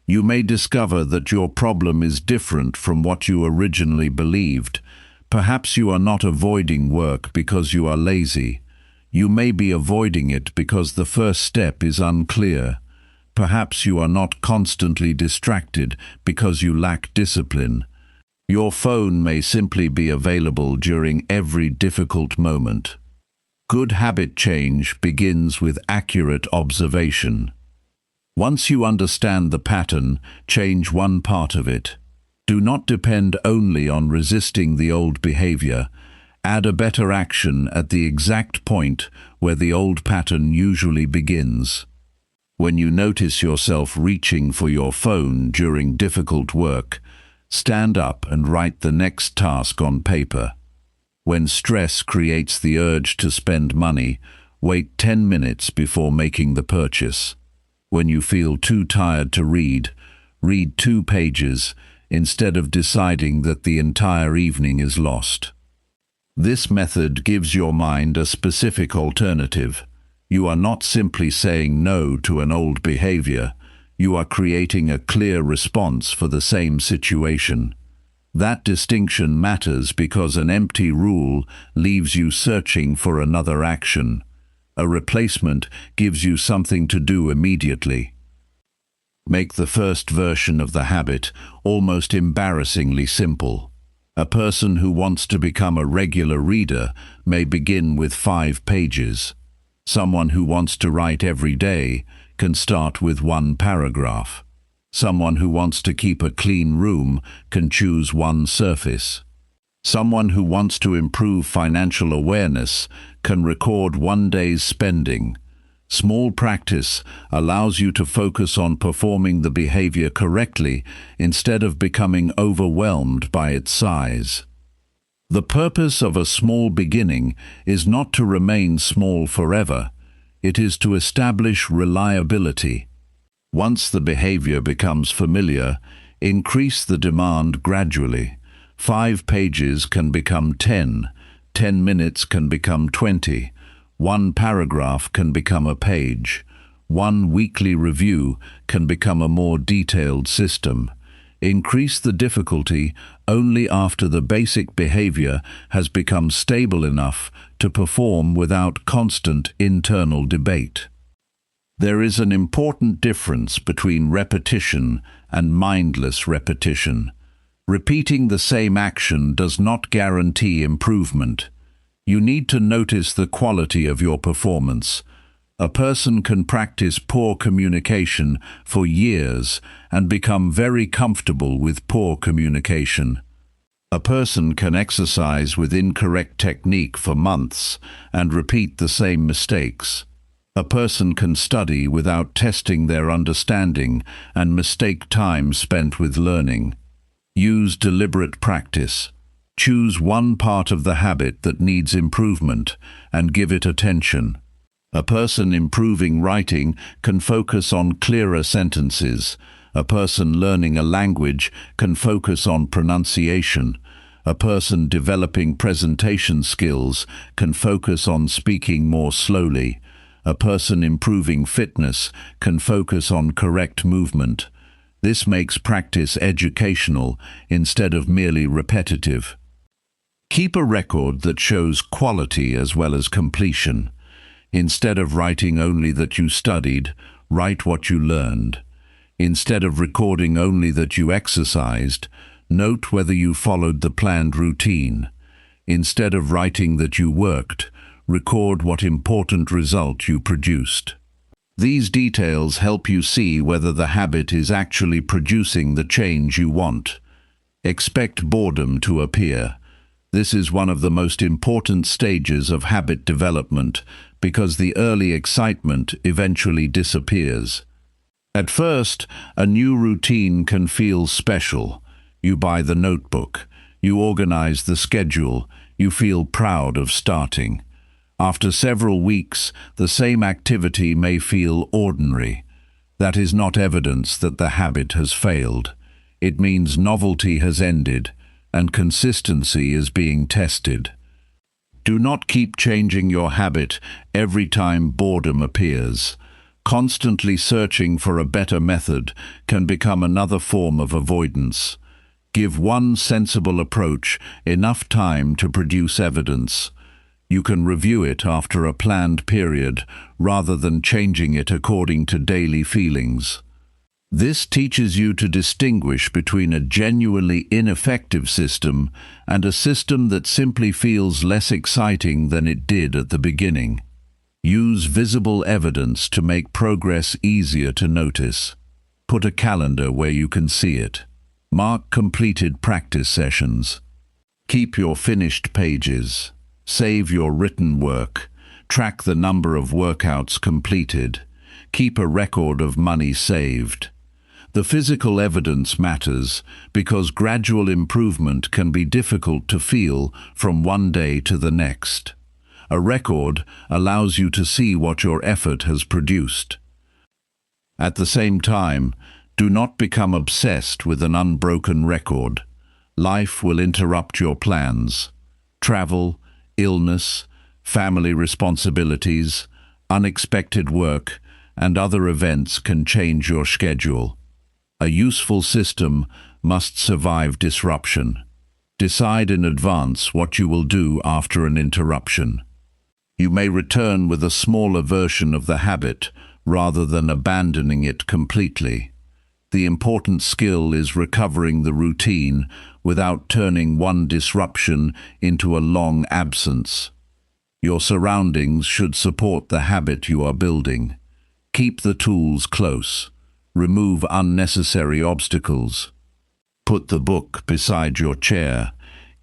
You may discover that your problem is different from what you originally believed. Perhaps you are not avoiding work because you are lazy. You may be avoiding it because the first step is unclear. Perhaps you are not constantly distracted because you lack discipline. Your phone may simply be available during every difficult moment. Good habit change begins with accurate observation. Once you understand the pattern, change one part of it. Do not depend only on resisting the old behavior. Add a better action at the exact point where the old pattern usually begins. When you notice yourself reaching for your phone during difficult work, stand up and write the next task on paper. When stress creates the urge to spend money, wait 10 minutes before making the purchase. When you feel too tired to read 2 pages instead of deciding that the entire evening is lost. This method gives your mind a specific alternative. You are not simply saying no to an old behavior. You are creating a clear response for the same situation. That distinction matters because an empty rule leaves you searching for another action. A replacement gives you something to do immediately. Make the first version of the habit almost embarrassingly simple. A person who wants to become a regular reader may begin with 5 pages. Someone who wants to write every day can start with 1 paragraph. Someone who wants to keep a clean room can choose 1 surface. Someone who wants to improve financial awareness can record 1 day's spending. Small practice allows you to focus on performing the behavior correctly instead of becoming overwhelmed by its size. The purpose of a small beginning is not to remain small forever. It is to establish reliability. Once the behavior becomes familiar, increase the demand gradually. 5 pages can become 10, 10 minutes can become 20, 1 paragraph can become a page, 1 weekly review can become a more detailed system. Increase the difficulty only after the basic behavior has become stable enough to perform without constant internal debate. There is an important difference between repetition and mindless repetition. Repeating the same action does not guarantee improvement. You need to notice the quality of your performance. A person can practice poor communication for years and become very comfortable with poor communication. A person can exercise with incorrect technique for months and repeat the same mistakes. A person can study without testing their understanding and mistake time spent with learning. Use deliberate practice. Choose one part of the habit that needs improvement and give it attention. A person improving writing can focus on clearer sentences. A person learning a language can focus on pronunciation. A person developing presentation skills can focus on speaking more slowly. A person improving fitness can focus on correct movement. This makes practice educational instead of merely repetitive. Keep a record that shows quality as well as completion. Instead of writing only that you studied, write what you learned. Instead of recording only that you exercised, note whether you followed the planned routine. Instead of writing that you worked, record what important result you produced. These details help you see whether the habit is actually producing the change you want. Expect boredom to appear. This is one of the most important stages of habit development because the early excitement eventually disappears. At first, a new routine can feel special. You buy the notebook, you organize the schedule, you feel proud of starting. After several weeks, the same activity may feel ordinary. That is not evidence that the habit has failed. It means novelty has ended and consistency is being tested. Do not keep changing your habit every time boredom appears. Constantly searching for a better method can become another form of avoidance. Give one sensible approach enough time to produce evidence. You can review it after a planned period rather than changing it according to daily feelings. This teaches you to distinguish between a genuinely ineffective system and a system that simply feels less exciting than it did at the beginning. Use visible evidence to make progress easier to notice. Put a calendar where you can see it. Mark completed practice sessions. Keep your finished pages. Save your written work. Track the number of workouts completed. Keep a record of money saved. The physical evidence matters because gradual improvement can be difficult to feel from one day to the next. A record allows you to see what your effort has produced. At the same time, do not become obsessed with an unbroken record. Life will interrupt your plans. Travel, illness, family responsibilities, unexpected work, and other events can change your schedule. A useful system must survive disruption. Decide in advance what you will do after an interruption. You may return with a smaller version of the habit rather than abandoning it completely. The important skill is recovering the routine without turning one disruption into a long absence. Your surroundings should support the habit you are building. Keep the tools close. Remove unnecessary obstacles. Put the book beside your chair.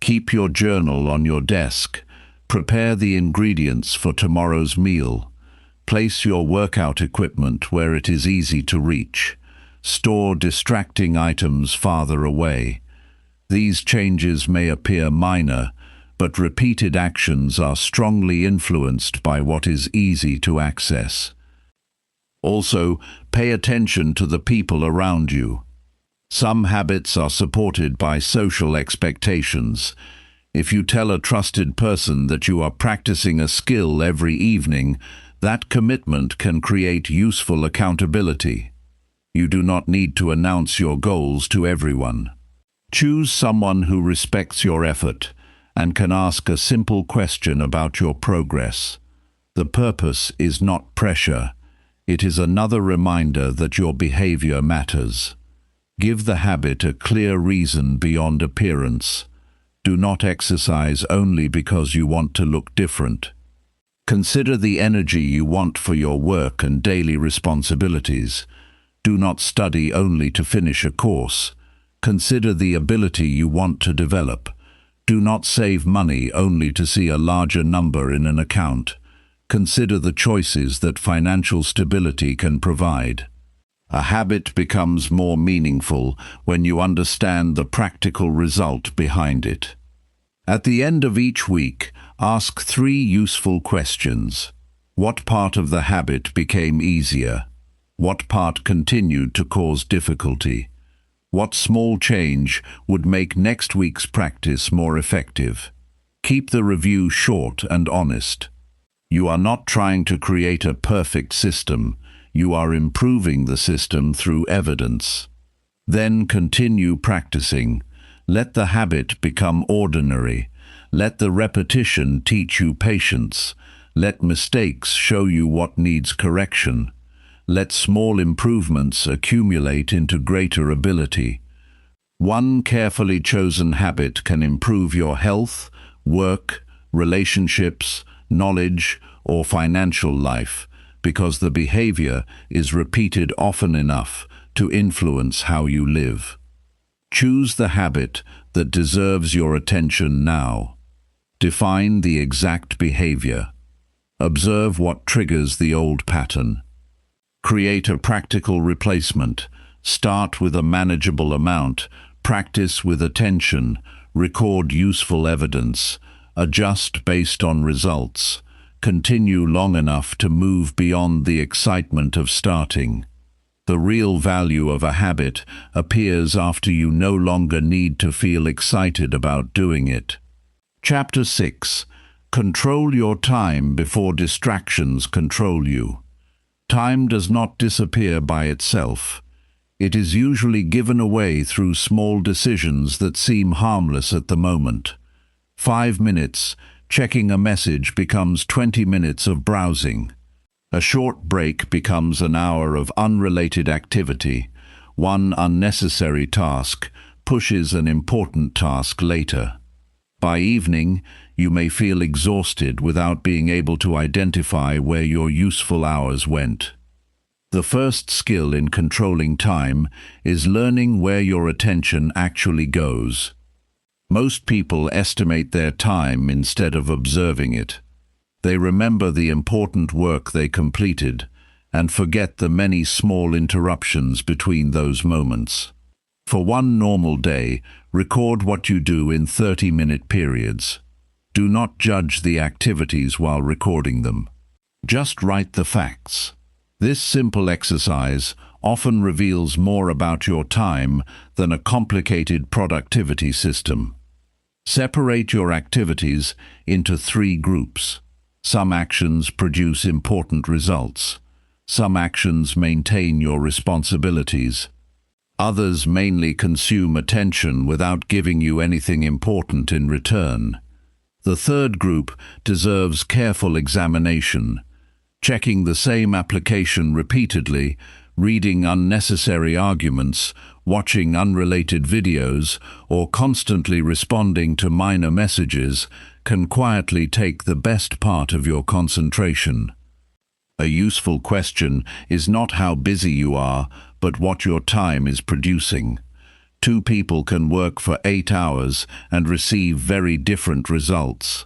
Keep your journal on your desk. Prepare the ingredients for tomorrow's meal. Place your workout equipment where it is easy to reach. Store distracting items farther away. These changes may appear minor, but repeated actions are strongly influenced by what is easy to access. Also, pay attention to the people around you. Some habits are supported by social expectations. If you tell a trusted person that you are practicing a skill every evening, that commitment can create useful accountability. You do not need to announce your goals to everyone. Choose someone who respects your effort and can ask a simple question about your progress. The purpose is not pressure. It is another reminder that your behavior matters. Give the habit a clear reason beyond appearance. Do not exercise only because you want to look different. Consider the energy you want for your work and daily responsibilities. Do not study only to finish a course. Consider the ability you want to develop. Do not save money only to see a larger number in an account. Consider the choices that financial stability can provide. A habit becomes more meaningful when you understand the practical result behind it. At the end of each week, ask 3 useful questions. What part of the habit became easier? What part continued to cause difficulty? What small change would make next week's practice more effective? Keep the review short and honest. You are not trying to create a perfect system. You are improving the system through evidence. Then continue practicing. Let the habit become ordinary. Let the repetition teach you patience. Let mistakes show you what needs correction. Let small improvements accumulate into greater ability. One carefully chosen habit can improve your health, work, relationships, knowledge, or financial life, because the behavior is repeated often enough to influence how you live. Choose the habit that deserves your attention now. Define the exact behavior. Observe what triggers the old pattern. Create a practical replacement. Start with a manageable amount. Practice with attention. Record useful evidence. Adjust based on results. Continue long enough to move beyond the excitement of starting. The real value of a habit appears after you no longer need to feel excited about doing it. Chapter 6. Control your time before distractions control you. Time does not disappear by itself. It is usually given away through small decisions that seem harmless at the moment. 5 minutes checking a message becomes 20 minutes of browsing. A short break becomes an hour of unrelated activity. One unnecessary task pushes an important task later. By evening, you may feel exhausted without being able to identify where your useful hours went. The first skill in controlling time is learning where your attention actually goes. Most people estimate their time instead of observing it. They remember the important work they completed and forget the many small interruptions between those moments. For one normal day, record what you do in 30-minute periods. Do not judge the activities while recording them. Just write the facts. This simple exercise often reveals more about your time than a complicated productivity system. Separate your activities into 3 groups. Some actions produce important results. Some actions maintain your responsibilities. Others mainly consume attention without giving you anything important in return. The third group deserves careful examination. Checking the same application repeatedly, reading unnecessary arguments, watching unrelated videos, or constantly responding to minor messages can quietly take the best part of your concentration. A useful question is not how busy you are, but what your time is producing. 2 people can work for 8 hours and receive very different results.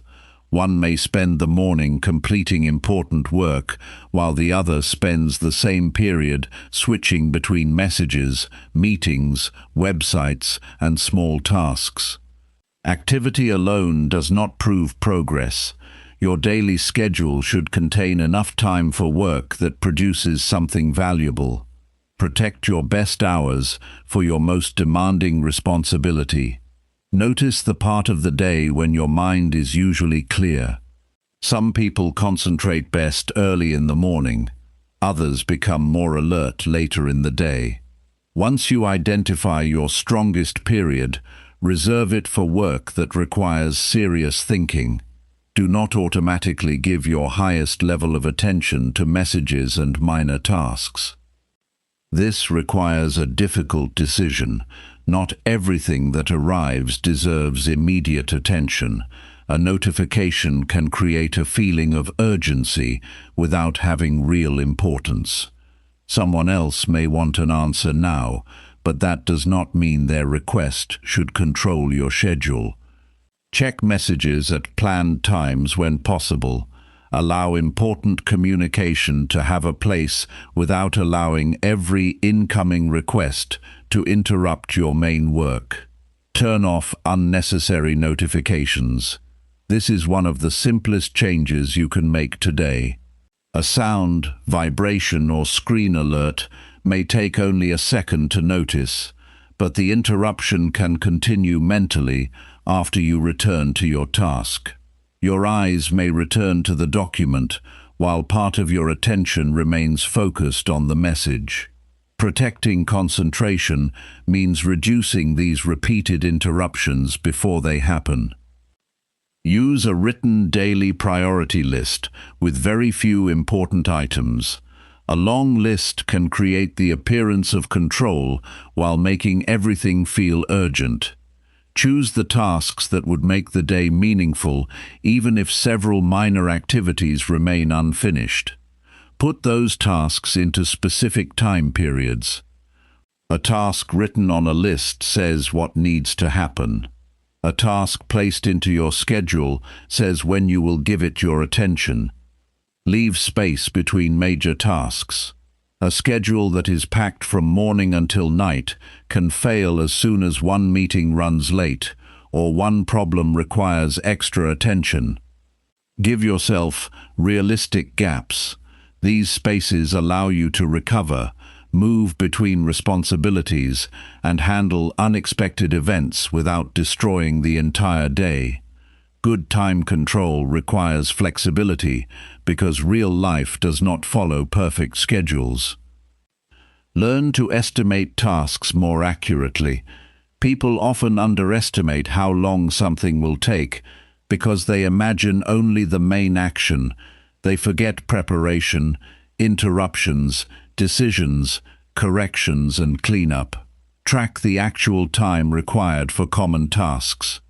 One may spend the morning completing important work, while the other spends the same period switching between messages, meetings, websites, and small tasks. Activity alone does not prove progress. Your daily schedule should contain enough time for work that produces something valuable. Protect your best hours for your most demanding responsibility. Notice the part of the day when your mind is usually clear. Some people concentrate best early in the morning. Others become more alert later in the day. Once you identify your strongest period, reserve it for work that requires serious thinking. Do not automatically give your highest level of attention to messages and minor tasks. This requires a difficult decision. Not everything that arrives deserves immediate attention. A notification can create a feeling of urgency without having real importance. Someone else may want an answer now, but that does not mean their request should control your schedule. Check messages at planned times when possible. Allow important communication to have a place without allowing every incoming request to interrupt your main work. Turn off unnecessary notifications. This is one of the simplest changes you can make today. A sound, vibration, or screen alert may take only a second to notice, but the interruption can continue mentally after you return to your task. Your eyes may return to the document while part of your attention remains focused on the message. Protecting concentration means reducing these repeated interruptions before they happen. Use a written daily priority list with very few important items. A long list can create the appearance of control while making everything feel urgent. Choose the tasks that would make the day meaningful, even if several minor activities remain unfinished. Put those tasks into specific time periods. A task written on a list says what needs to happen. A task placed into your schedule says when you will give it your attention. Leave space between major tasks. A schedule that is packed from morning until night can fail as soon as one meeting runs late or one problem requires extra attention. Give yourself realistic gaps. These spaces allow you to recover, move between responsibilities, and handle unexpected events without destroying the entire day. Good time control requires flexibility because real life does not follow perfect schedules. Learn to estimate tasks more accurately. People often underestimate how long something will take because they imagine only the main action. They forget preparation, interruptions, decisions, corrections, and cleanup. Track the actual time required for common tasks.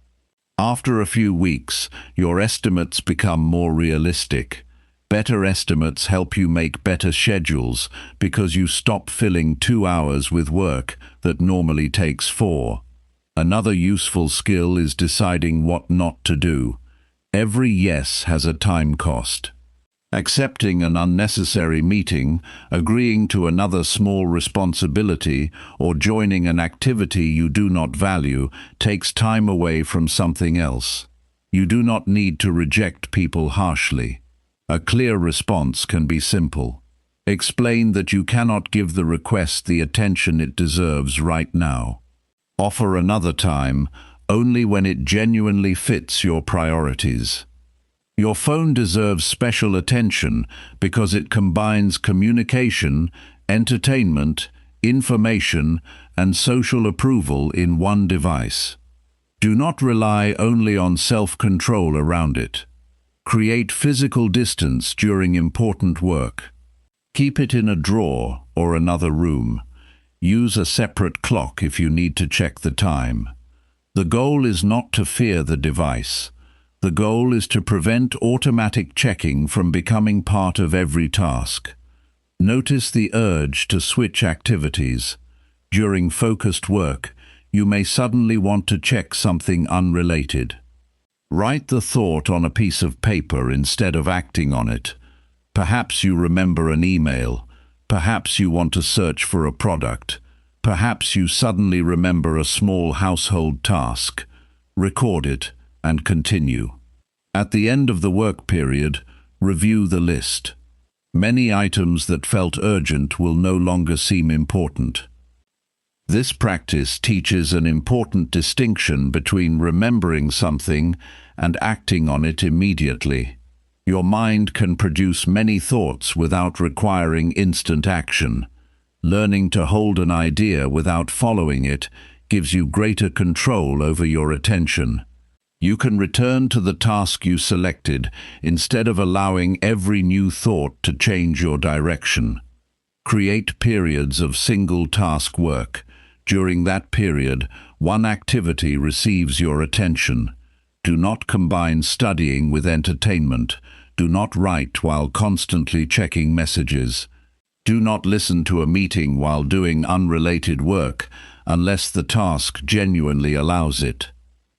After a few weeks, your estimates become more realistic. Better estimates help you make better schedules because you stop filling 2 hours with work that normally takes 4. Another useful skill is deciding what not to do. Every yes has a time cost. Accepting an unnecessary meeting, agreeing to another small responsibility, or joining an activity you do not value takes time away from something else. You do not need to reject people harshly. A clear response can be simple. Explain that you cannot give the request the attention it deserves right now. Offer another time, only when it genuinely fits your priorities. Your phone deserves special attention because it combines communication, entertainment, information, and social approval in one device. Do not rely only on self-control around it. Create physical distance during important work. Keep it in a drawer or another room. Use a separate clock if you need to check the time. The goal is not to fear the device. The goal is to prevent automatic checking from becoming part of every task. Notice the urge to switch activities. During focused work, you may suddenly want to check something unrelated. Write the thought on a piece of paper instead of acting on it. Perhaps you remember an email. Perhaps you want to search for a product. Perhaps you suddenly remember a small household task. Record it and continue. At the end of the work period, review the list. Many items that felt urgent will no longer seem important. This practice teaches an important distinction between remembering something and acting on it immediately. Your mind can produce many thoughts without requiring instant action. Learning to hold an idea without following it gives you greater control over your attention. You can return to the task you selected instead of allowing every new thought to change your direction. Create periods of single-task work. During that period, one activity receives your attention. Do not combine studying with entertainment. Do not write while constantly checking messages. Do not listen to a meeting while doing unrelated work unless the task genuinely allows it.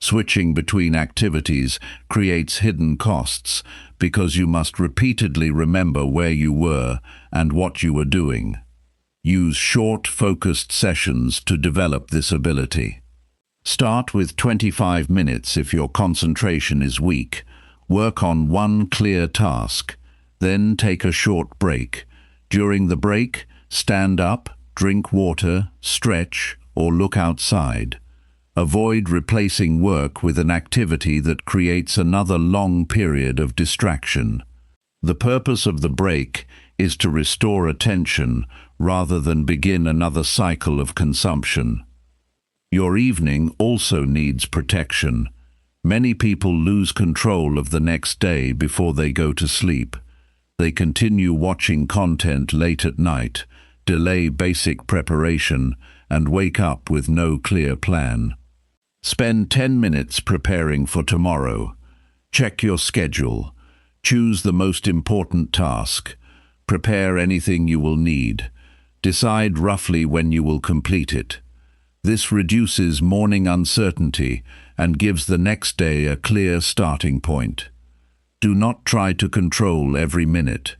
Switching between activities creates hidden costs, because you must repeatedly remember where you were and what you were doing. Use short, focused sessions to develop this ability. Start with 25 minutes if your concentration is weak. Work on one clear task. Then take a short break. During the break, stand up, drink water, stretch, or look outside. Avoid replacing work with an activity that creates another long period of distraction. The purpose of the break is to restore attention rather than begin another cycle of consumption. Your evening also needs protection. Many people lose control of the next day before they go to sleep. They continue watching content late at night, delay basic preparation, and wake up with no clear plan. Spend 10 minutes preparing for tomorrow. Check your schedule. Choose the most important task. Prepare anything you will need. Decide roughly when you will complete it. This reduces morning uncertainty and gives the next day a clear starting point. Do not try to control every minute.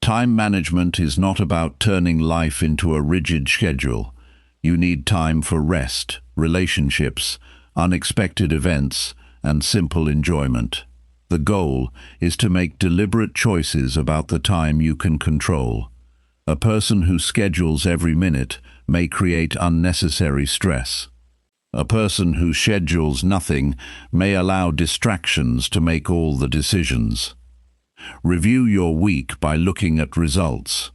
Time management is not about turning life into a rigid schedule. You need time for rest, relationships, unexpected events, and simple enjoyment. The goal is to make deliberate choices about the time you can control. A person who schedules every minute may create unnecessary stress. A person who schedules nothing may allow distractions to make all the decisions. Review your week by looking at results.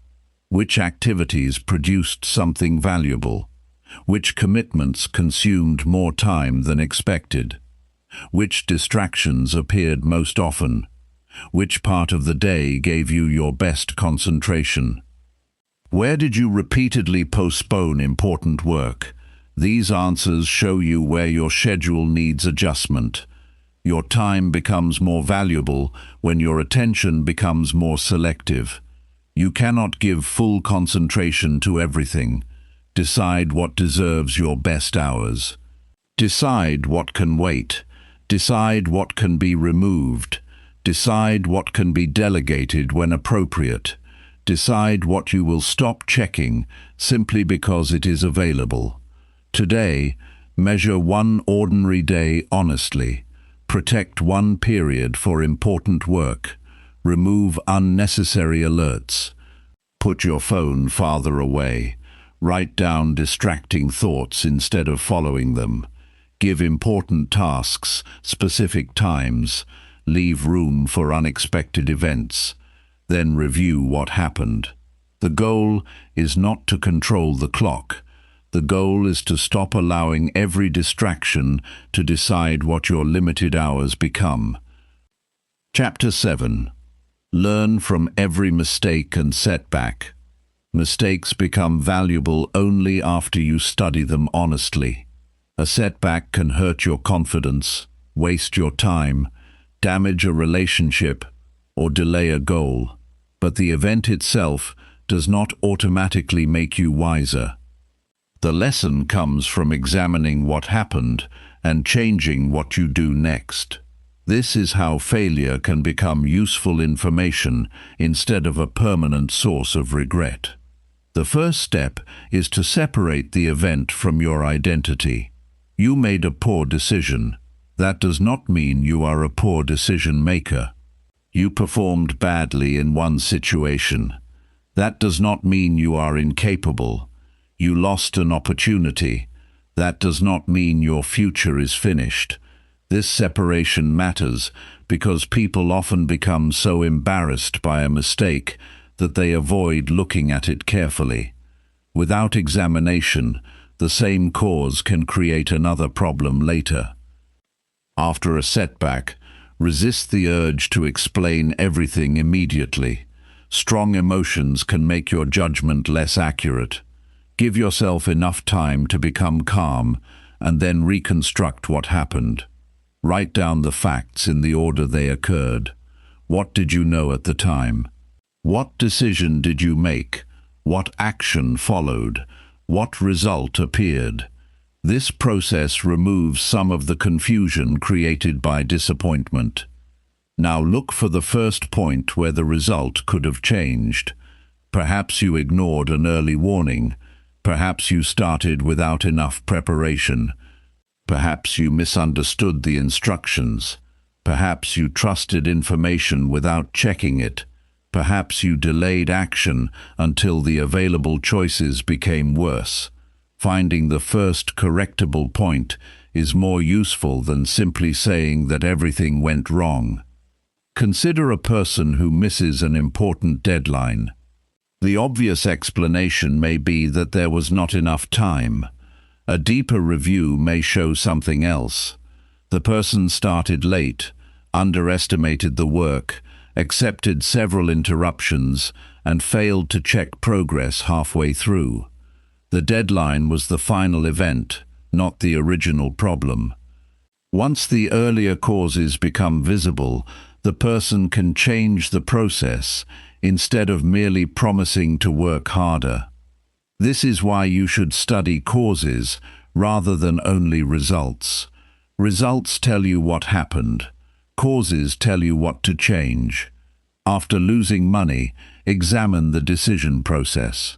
Which activities produced something valuable? Which commitments consumed more time than expected? Which distractions appeared most often? Which part of the day gave you your best concentration? Where did you repeatedly postpone important work? These answers show you where your schedule needs adjustment. Your time becomes more valuable when your attention becomes more selective. You cannot give full concentration to everything. Decide what deserves your best hours. Decide what can wait. Decide what can be removed. Decide what can be delegated when appropriate. Decide what you will stop checking simply because it is available. Today, measure one ordinary day honestly. Protect one period for important work. Remove unnecessary alerts. Put your phone farther away. Write down distracting thoughts instead of following them. Give important tasks specific times. Leave room for unexpected events. Then review what happened. The goal is not to control the clock. The goal is to stop allowing every distraction to decide what your limited hours become. Chapter 7. Learn from every mistake and setback. Mistakes become valuable only after you study them honestly. A setback can hurt your confidence, waste your time, damage a relationship, or delay a goal. But the event itself does not automatically make you wiser. The lesson comes from examining what happened and changing what you do next. This is how failure can become useful information instead of a permanent source of regret. The first step is to separate the event from your identity. You made a poor decision. That does not mean you are a poor decision maker. You performed badly in one situation. That does not mean you are incapable. You lost an opportunity. That does not mean your future is finished. This separation matters because people often become so embarrassed by a mistake that they avoid looking at it carefully. Without examination, the same cause can create another problem later. After a setback, resist the urge to explain everything immediately. Strong emotions can make your judgment less accurate. Give yourself enough time to become calm and then reconstruct what happened. Write down the facts in the order they occurred. What did you know at the time? What decision did you make? What action followed? What result appeared? This process removes some of the confusion created by disappointment. Now look for the first point where the result could have changed. Perhaps you ignored an early warning. Perhaps you started without enough preparation. Perhaps you misunderstood the instructions. Perhaps you trusted information without checking it. Perhaps you delayed action until the available choices became worse. Finding the first correctable point is more useful than simply saying that everything went wrong. Consider a person who misses an important deadline. The obvious explanation may be that there was not enough time. A deeper review may show something else. The person started late, underestimated the work, accepted several interruptions, and failed to check progress halfway through. The deadline was the final event, not the original problem. Once the earlier causes become visible, the person can change the process instead of merely promising to work harder. This is why you should study causes rather than only results. Results tell you what happened. Causes tell you what to change. After losing money, examine the decision process.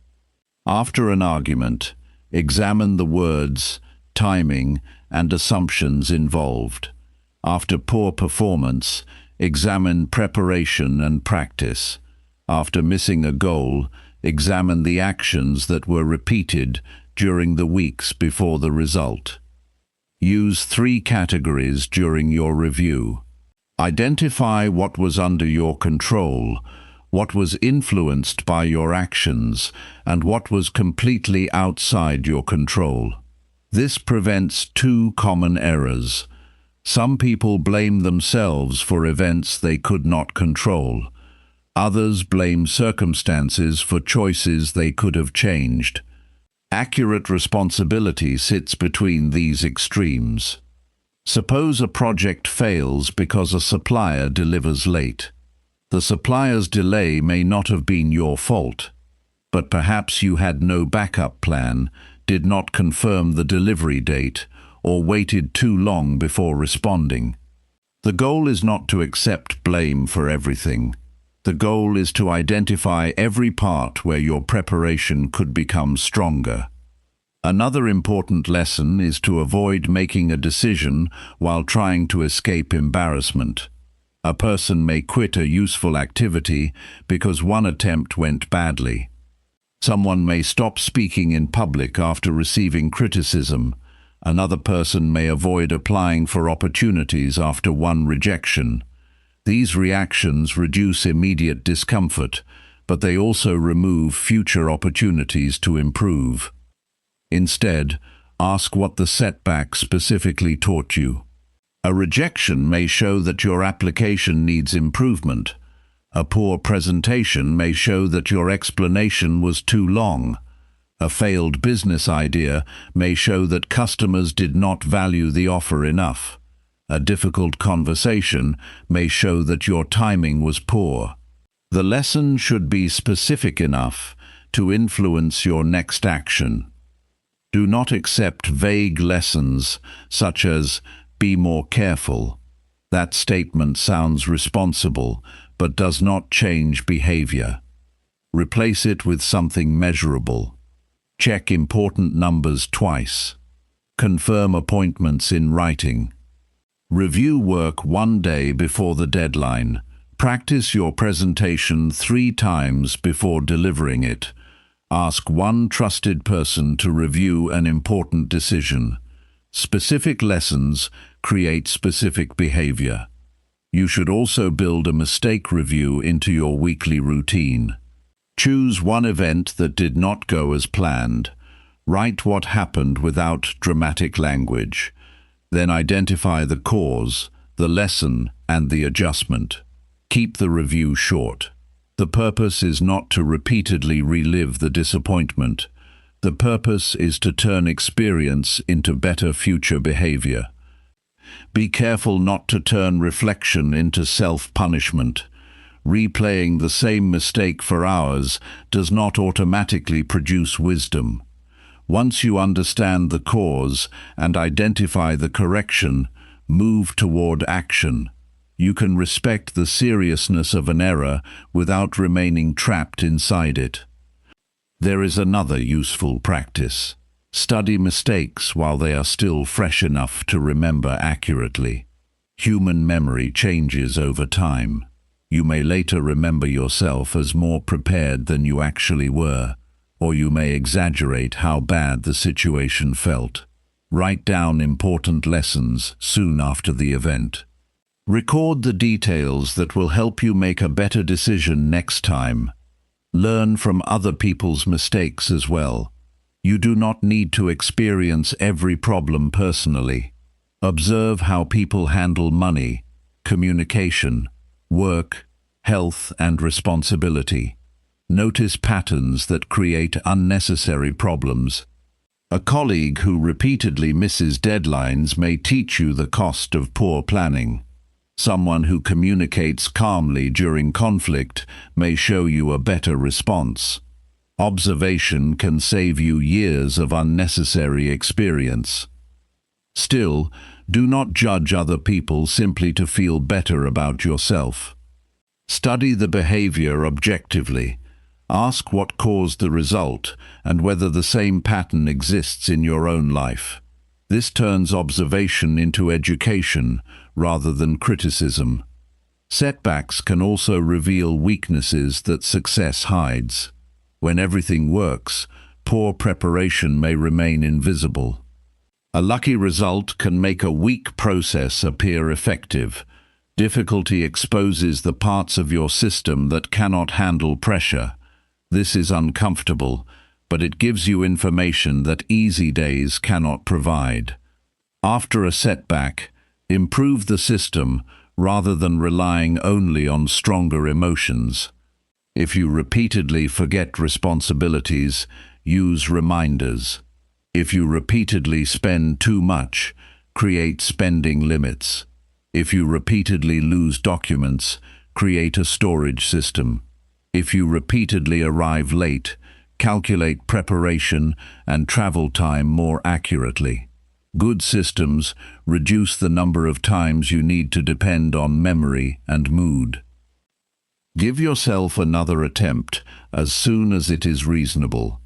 After an argument, examine the words, timing, and assumptions involved. After poor performance, examine preparation and practice. After missing a goal, examine the actions that were repeated during the weeks before the result. Use 3 categories during your review. Identify what was under your control, what was influenced by your actions, and what was completely outside your control. This prevents 2 common errors. Some people blame themselves for events they could not control. Others blame circumstances for choices they could have changed. Accurate responsibility sits between these extremes. Suppose a project fails because a supplier delivers late. The supplier's delay may not have been your fault, but perhaps you had no backup plan, did not confirm the delivery date, or waited too long before responding. The goal is not to accept blame for everything. The goal is to identify every part where your preparation could become stronger. Another important lesson is to avoid making a decision while trying to escape embarrassment. A person may quit a useful activity because one attempt went badly. Someone may stop speaking in public after receiving criticism. Another person may avoid applying for opportunities after one rejection. These reactions reduce immediate discomfort, but they also remove future opportunities to improve. Instead, ask what the setback specifically taught you. A rejection may show that your application needs improvement. A poor presentation may show that your explanation was too long. A failed business idea may show that customers did not value the offer enough. A difficult conversation may show that your timing was poor. The lesson should be specific enough to influence your next action. Do not accept vague lessons such as, "Be more careful." That statement sounds responsible, but does not change behavior. Replace it with something measurable. Check important numbers twice. Confirm appointments in writing. Review work 1 day before the deadline. Practice your presentation 3 times before delivering it. Ask one trusted person to review an important decision. Specific lessons create specific behavior. You should also build a mistake review into your weekly routine. Choose one event that did not go as planned. Write what happened without dramatic language. Then identify the cause, the lesson, and the adjustment. Keep the review short. The purpose is not to repeatedly relive the disappointment. The purpose is to turn experience into better future behavior. Be careful not to turn reflection into self-punishment. Replaying the same mistake for hours does not automatically produce wisdom. Once you understand the cause and identify the correction, move toward action. You can respect the seriousness of an error without remaining trapped inside it. There is another useful practice. Study mistakes while they are still fresh enough to remember accurately. Human memory changes over time. You may later remember yourself as more prepared than you actually were, or you may exaggerate how bad the situation felt. Write down important lessons soon after the event. Record the details that will help you make a better decision next time. Learn from other people's mistakes as well. You do not need to experience every problem personally. Observe how people handle money, communication, work, health, and responsibility. Notice patterns that create unnecessary problems. A colleague who repeatedly misses deadlines may teach you the cost of poor planning. Someone who communicates calmly during conflict may show you a better response. Observation can save you years of unnecessary experience. Still, do not judge other people simply to feel better about yourself. Study the behavior objectively. Ask what caused the result and whether the same pattern exists in your own life. This turns observation into education rather than criticism. Setbacks can also reveal weaknesses that success hides. When everything works, poor preparation may remain invisible. A lucky result can make a weak process appear effective. Difficulty exposes the parts of your system that cannot handle pressure. This is uncomfortable, but it gives you information that easy days cannot provide. After a setback, improve the system rather than relying only on stronger emotions. If you repeatedly forget responsibilities, use reminders. If you repeatedly spend too much, create spending limits. If you repeatedly lose documents, create a storage system. If you repeatedly arrive late, calculate preparation and travel time more accurately. Good systems reduce the number of times you need to depend on memory and mood. Give yourself another attempt as soon as it is reasonable.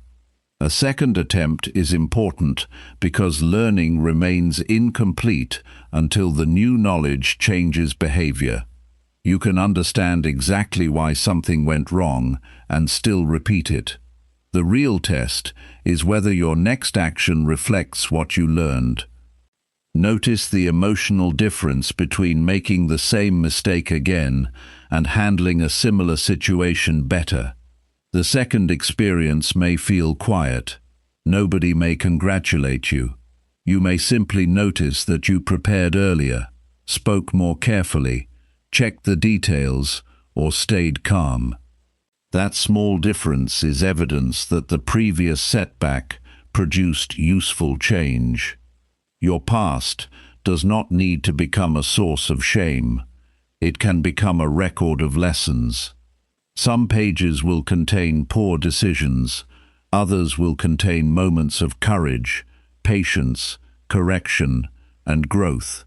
A second attempt is important because learning remains incomplete until the new knowledge changes behavior. You can understand exactly why something went wrong and still repeat it. The real test is whether your next action reflects what you learned. Notice the emotional difference between making the same mistake again and handling a similar situation better. The second experience may feel quiet. Nobody may congratulate you. You may simply notice that you prepared earlier, spoke more carefully, checked the details, or stayed calm. That small difference is evidence that the previous setback produced useful change. Your past does not need to become a source of shame. It can become a record of lessons. Some pages will contain poor decisions. Others will contain moments of courage, patience, correction, and growth.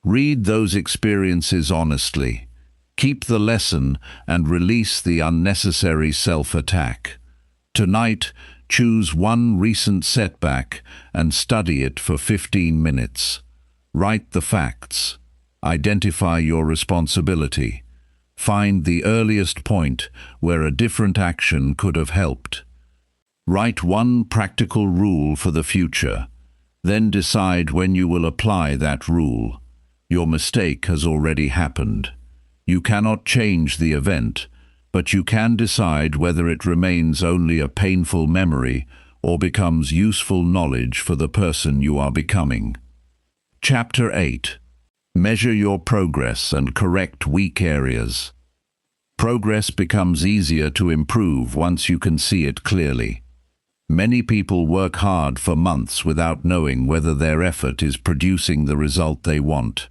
Read those experiences honestly. Keep the lesson and release the unnecessary self-attack. Tonight, choose one recent setback and study it for 15 minutes. Write the facts. Identify your responsibility. Find the earliest point where a different action could have helped. Write one practical rule for the future. Then decide when you will apply that rule. Your mistake has already happened. You cannot change the event, but you can decide whether it remains only a painful memory or becomes useful knowledge for the person you are becoming. Chapter 8. Measure your progress and correct weak areas. Progress becomes easier to improve once you can see it clearly. Many people work hard for months without knowing whether their effort is producing the result they want.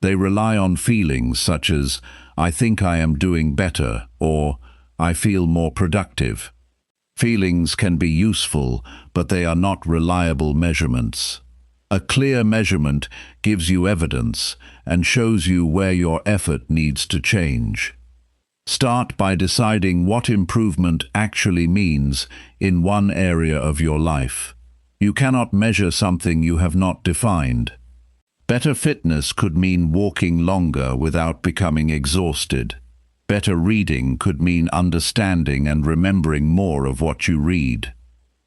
They rely on feelings such as, "I think I am doing better," or "I feel more productive." Feelings can be useful, but they are not reliable measurements. A clear measurement gives you evidence, and shows you where your effort needs to change. Start by deciding what improvement actually means in one area of your life. You cannot measure something you have not defined. Better fitness could mean walking longer without becoming exhausted. Better reading could mean understanding and remembering more of what you read.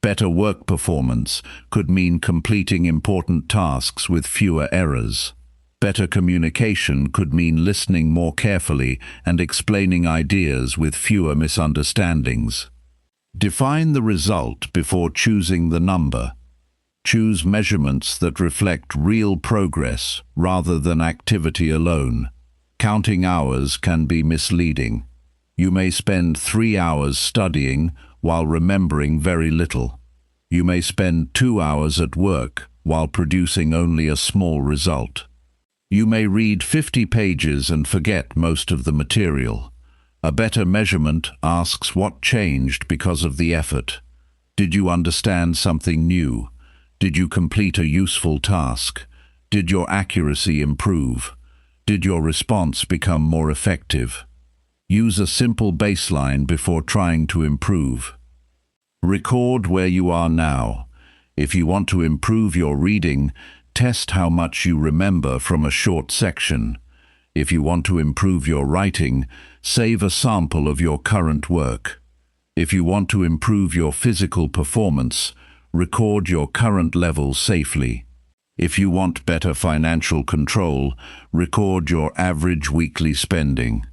Better work performance could mean completing important tasks with fewer errors. Better communication could mean listening more carefully and explaining ideas with fewer misunderstandings. Define the result before choosing the number. Choose measurements that reflect real progress rather than activity alone. Counting hours can be misleading. You may spend 3 hours studying while remembering very little. You may spend 2 hours at work while producing only a small result. You may read 50 pages and forget most of the material. A better measurement asks what changed because of the effort. Did you understand something new? Did you complete a useful task? Did your accuracy improve? Did your response become more effective? Use a simple baseline before trying to improve. Record where you are now. If you want to improve your reading, test how much you remember from a short section. If you want to improve your writing, save a sample of your current work. If you want to improve your physical performance, record your current level safely. If you want better financial control, record your average weekly spending.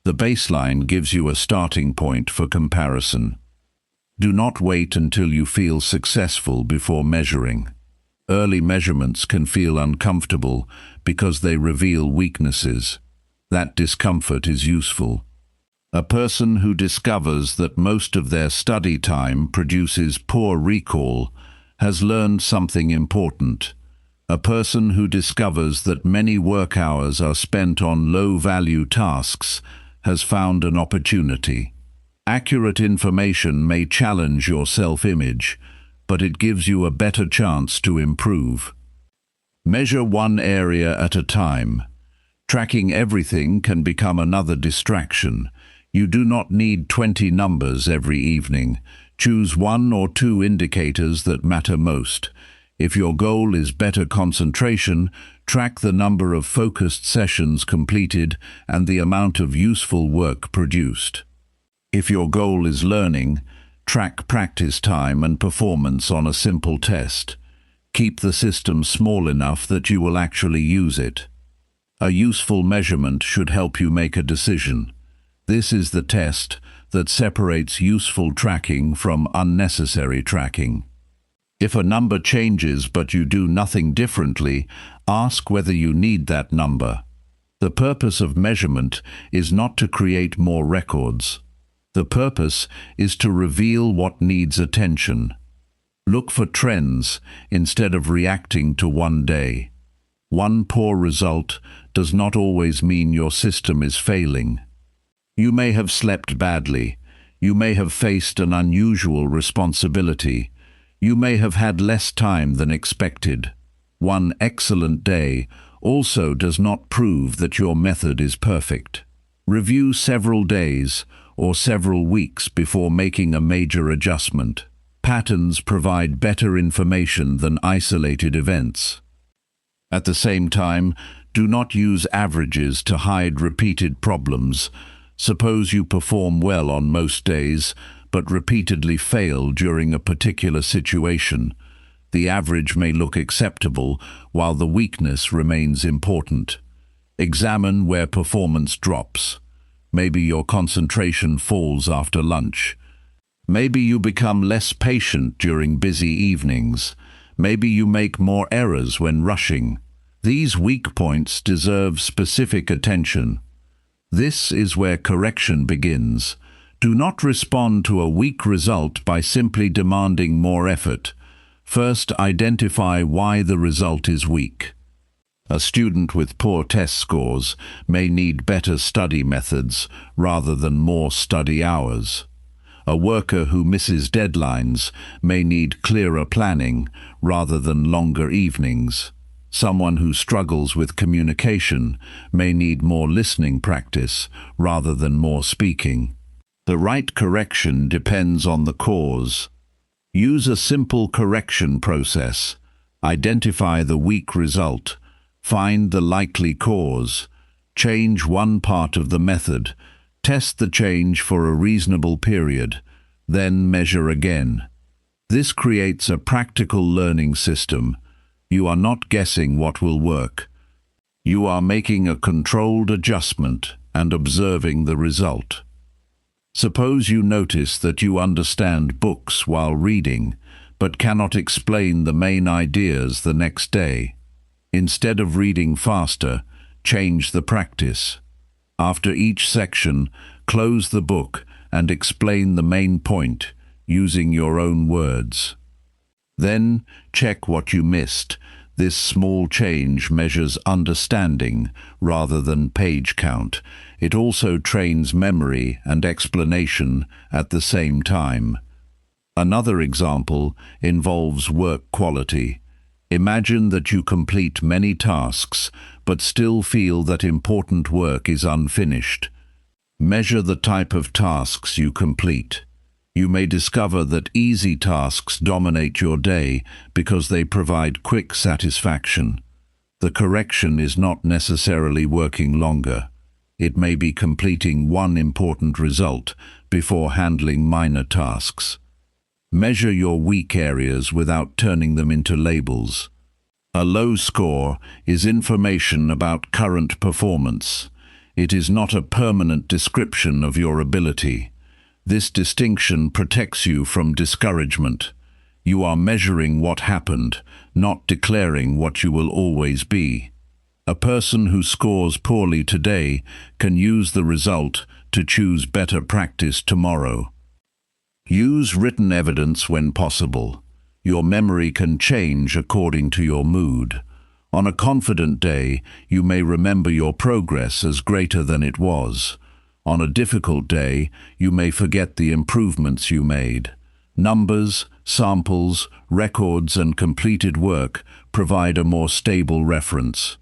The baseline gives you a starting point for comparison. Do not wait until you feel successful before measuring. Early measurements can feel uncomfortable because they reveal weaknesses. That discomfort is useful. A person who discovers that most of their study time produces poor recall has learned something important. A person who discovers that many work hours are spent on low-value tasks has found an opportunity. Accurate information may challenge your self-image, but it gives you a better chance to improve. Measure one area at a time. Tracking everything can become another distraction. You do not need 20 numbers every evening. Choose 1 or 2 indicators that matter most. If your goal is better concentration, track the number of focused sessions completed and the amount of useful work produced. If your goal is learning, track practice time and performance on a simple test. Keep the system small enough that you will actually use it. A useful measurement should help you make a decision. This is the test that separates useful tracking from unnecessary tracking. If a number changes but you do nothing differently, ask whether you need that number. The purpose of measurement is not to create more records. The purpose is to reveal what needs attention. Look for trends instead of reacting to one day. One poor result does not always mean your system is failing. You may have slept badly. You may have faced an unusual responsibility. You may have had less time than expected. One excellent day also does not prove that your method is perfect. Review several days or several weeks before making a major adjustment. Patterns provide better information than isolated events. At the same time, do not use averages to hide repeated problems. Suppose you perform well on most days, but repeatedly fail during a particular situation. The average may look acceptable, while the weakness remains important. Examine where performance drops. Maybe your concentration falls after lunch. Maybe you become less patient during busy evenings. Maybe you make more errors when rushing. These weak points deserve specific attention. This is where correction begins. Do not respond to a weak result by simply demanding more effort. First, identify why the result is weak. A student with poor test scores may need better study methods rather than more study hours. A worker who misses deadlines may need clearer planning rather than longer evenings. Someone who struggles with communication may need more listening practice rather than more speaking. The right correction depends on the cause. Use a simple correction process. Identify the weak result. Find the likely cause. Change one part of the method. Test the change for a reasonable period. Then measure again. This creates a practical learning system. You are not guessing what will work. You are making a controlled adjustment and observing the result. Suppose you notice that you understand books while reading, but cannot explain the main ideas the next day. Instead of reading faster, change the practice. After each section, close the book and explain the main point, using your own words. Then, check what you missed. This small change measures understanding rather than page count. It also trains memory and explanation at the same time. Another example involves work quality. Imagine that you complete many tasks, but still feel that important work is unfinished. Measure the type of tasks you complete. You may discover that easy tasks dominate your day because they provide quick satisfaction. The correction is not necessarily working longer. It may be completing one important result before handling minor tasks. Measure your weak areas without turning them into labels. A low score is information about current performance. It is not a permanent description of your ability. This distinction protects you from discouragement. You are measuring what happened, not declaring what you will always be. A person who scores poorly today can use the result to choose better practice tomorrow. Use written evidence when possible. Your memory can change according to your mood. On a confident day, you may remember your progress as greater than it was. On a difficult day, you may forget the improvements you made. Numbers, samples, records, and completed work provide a more stable reference.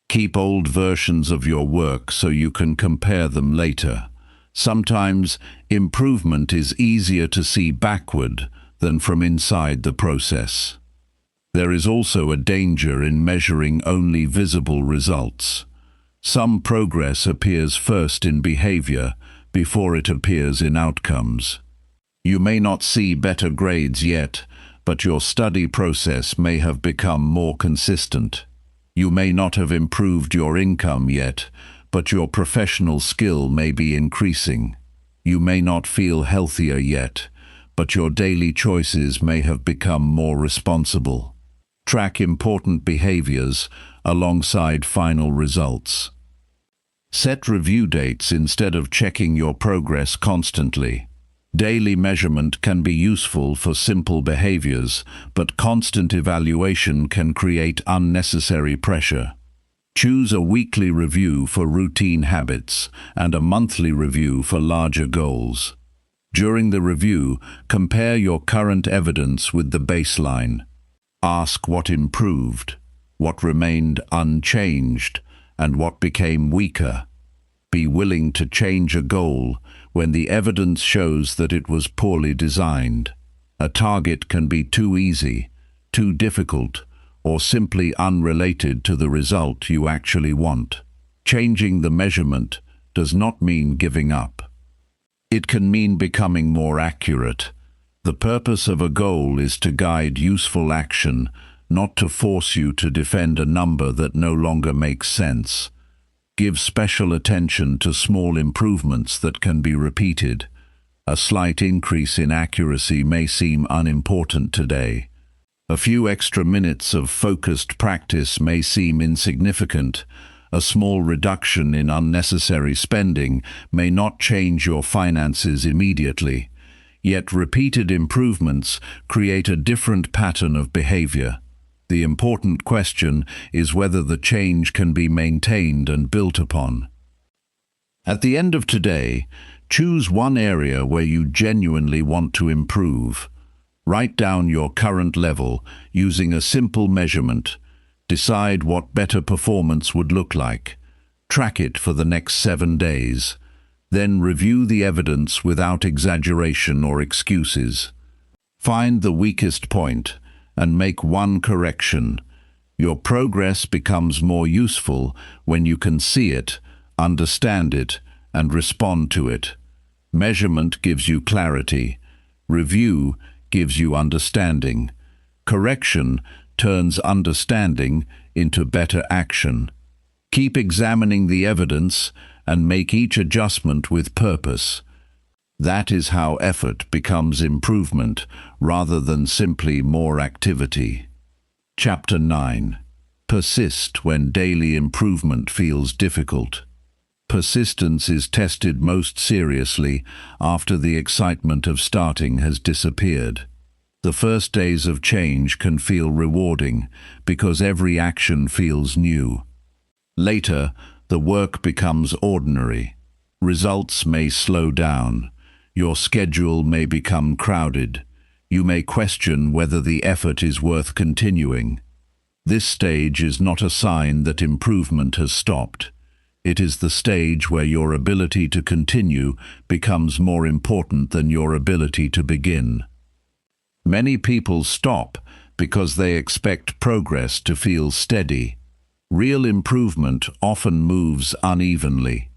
Keep old versions of your work so you can compare them later. Sometimes, improvement is easier to see backward than from inside the process. There is also a danger in measuring only visible results. Some progress appears first in behavior before it appears in outcomes. You may not see better grades yet, but your study process may have become more consistent. You may not have improved your income yet, but your professional skill may be increasing. You may not feel healthier yet, but your daily choices may have become more responsible. Track important behaviors alongside final results. Set review dates instead of checking your progress constantly. Daily measurement can be useful for simple behaviors, but constant evaluation can create unnecessary pressure. Choose a weekly review for routine habits and a monthly review for larger goals. During the review, compare your current evidence with the baseline. Ask what improved, what remained unchanged, and what became weaker. Be willing to change a goal when the evidence shows that it was poorly designed. A target can be too easy, too difficult, or simply unrelated to the result you actually want. Changing the measurement does not mean giving up. It can mean becoming more accurate. The purpose of a goal is to guide useful action, not to force you to defend a number that no longer makes sense. Give special attention to small improvements that can be repeated. A slight increase in accuracy may seem unimportant today. A few extra minutes of focused practice may seem insignificant. A small reduction in unnecessary spending may not change your finances immediately. Yet repeated improvements create a different pattern of behavior. The important question is whether the change can be maintained and built upon. At the end of today, choose one area where you genuinely want to improve. Write down your current level using a simple measurement. Decide what better performance would look like. Track it for the next 7 days. Then review the evidence without exaggeration or excuses. Find the weakest point and make one correction. Your progress becomes more useful when you can see it, understand it, and respond to it. Measurement gives you clarity. Review gives you understanding. Correction turns understanding into better action. Keep examining the evidence and make each adjustment with purpose. That is how effort becomes improvement rather than simply more activity. Chapter 9. Persist when daily improvement feels difficult. Persistence is tested most seriously after the excitement of starting has disappeared. The first days of change can feel rewarding because every action feels new. Later, the work becomes ordinary. Results may slow down. Your schedule may become crowded. You may question whether the effort is worth continuing. This stage is not a sign that improvement has stopped. It is the stage where your ability to continue becomes more important than your ability to begin. Many people stop because they expect progress to feel steady. Real improvement often moves unevenly.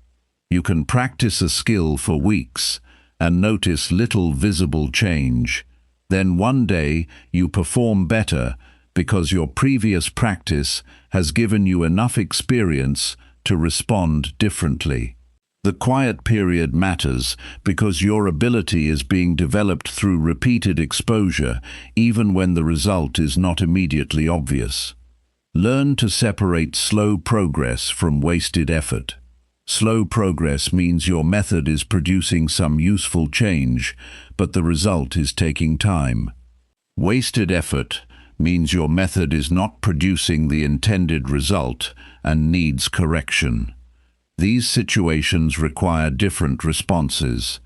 You can practice a skill for weeks and notice little visible change. Then one day you perform better because your previous practice has given you enough experience to respond differently. The quiet period matters because your ability is being developed through repeated exposure, even when the result is not immediately obvious. Learn to separate slow progress from wasted effort. Slow progress means your method is producing some useful change, but the result is taking time. Wasted effort means your method is not producing the intended result and needs correction. These situations require different responses.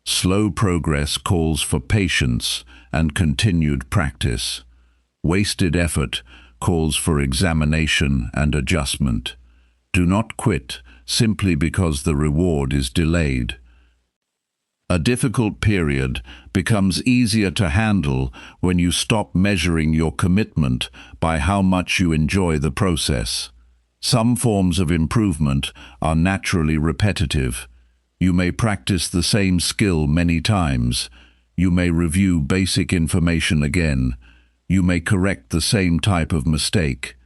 Slow progress calls for patience and continued practice. Wasted effort calls for examination and adjustment. Do not quit simply because the reward is delayed. A difficult period becomes easier to handle when you stop measuring your commitment by how much you enjoy the process. Some forms of improvement are naturally repetitive. You may practice the same skill many times. You may review basic information again. You may correct the same type of mistake.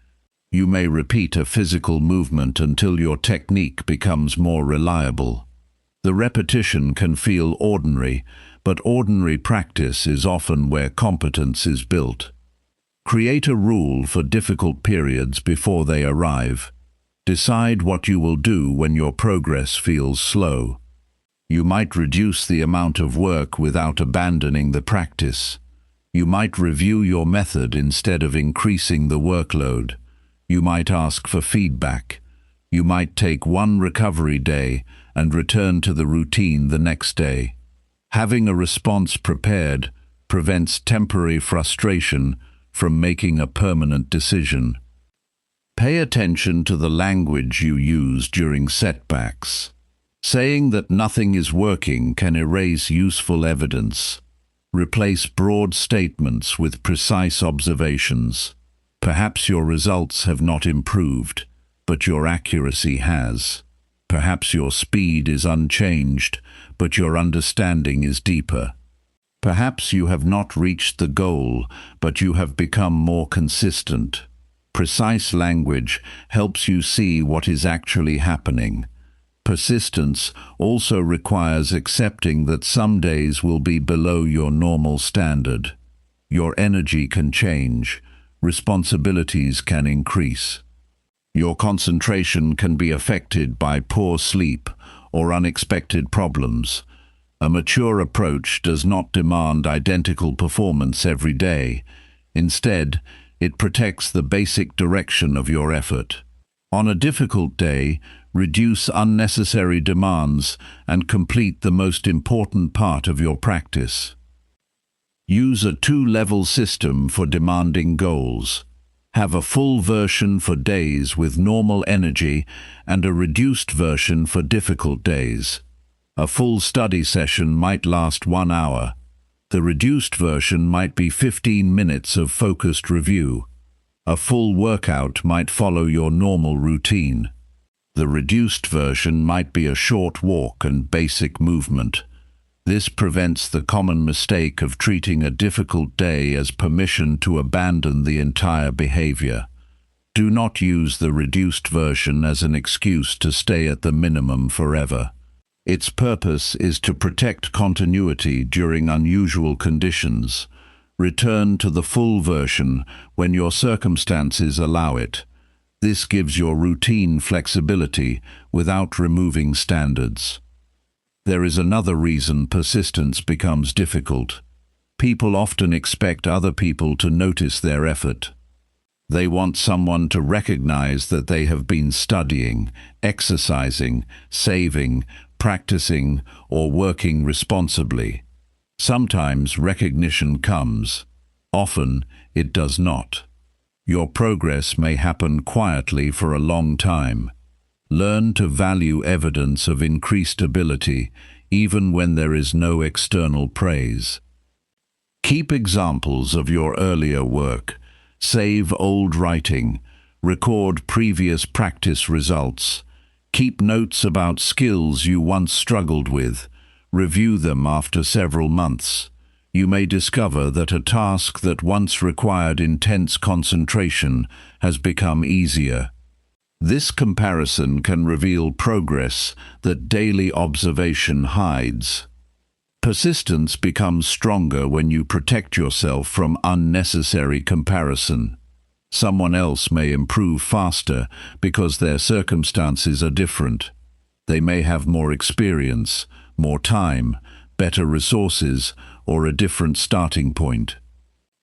You may repeat a physical movement until your technique becomes more reliable. The repetition can feel ordinary, but ordinary practice is often where competence is built. Create a rule for difficult periods before they arrive. Decide what you will do when your progress feels slow. You might reduce the amount of work without abandoning the practice. You might review your method instead of increasing the workload. You might ask for feedback. You might take one recovery day and return to the routine the next day. Having a response prepared prevents temporary frustration from making a permanent decision. Pay attention to the language you use during setbacks. Saying that nothing is working can erase useful evidence. Replace broad statements with precise observations. Perhaps your results have not improved, but your accuracy has. Perhaps your speed is unchanged, but your understanding is deeper. Perhaps you have not reached the goal, but you have become more consistent. Precise language helps you see what is actually happening. Persistence also requires accepting that some days will be below your normal standard. Your energy can change. Responsibilities can increase. Your concentration can be affected by poor sleep or unexpected problems. A mature approach does not demand identical performance every day. Instead, it protects the basic direction of your effort. On a difficult day, reduce unnecessary demands and complete the most important part of your practice. Use a two-level system for demanding goals. Have a full version for days with normal energy and a reduced version for difficult days. A full study session might last 1 hour. The reduced version might be 15 minutes of focused review. A full workout might follow your normal routine. The reduced version might be a short walk and basic movement. This prevents the common mistake of treating a difficult day as permission to abandon the entire behavior. Do not use the reduced version as an excuse to stay at the minimum forever. Its purpose is to protect continuity during unusual conditions. Return to the full version when your circumstances allow it. This gives your routine flexibility without removing standards. There is another reason persistence becomes difficult. People often expect other people to notice their effort. They want someone to recognize that they have been studying, exercising, saving, practicing, or working responsibly. Sometimes recognition comes. Often it does not. Your progress may happen quietly for a long time. Learn to value evidence of increased ability, even when there is no external praise. Keep examples of your earlier work. Save old writing. Record previous practice results. Keep notes about skills you once struggled with. Review them after several months. You may discover that a task that once required intense concentration has become easier. This comparison can reveal progress that daily observation hides. Persistence becomes stronger when you protect yourself from unnecessary comparison. Someone else may improve faster because their circumstances are different. They may have more experience, more time, better resources, or a different starting point.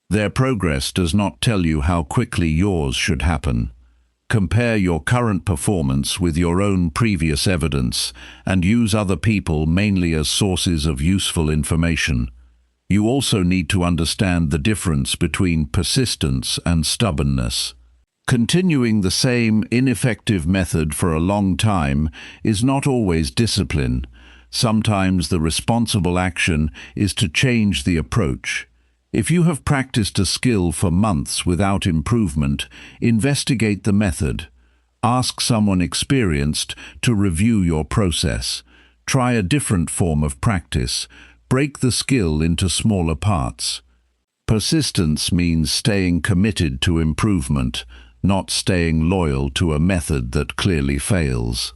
Their progress does not tell you how quickly yours should happen. Compare your current performance with your own previous evidence and use other people mainly as sources of useful information. You also need to understand the difference between persistence and stubbornness. Continuing the same ineffective method for a long time is not always discipline. Sometimes the responsible action is to change the approach. If you have practiced a skill for months without improvement, investigate the method. Ask someone experienced to review your process. Try a different form of practice. Break the skill into smaller parts. Persistence means staying committed to improvement, not staying loyal to a method that clearly fails.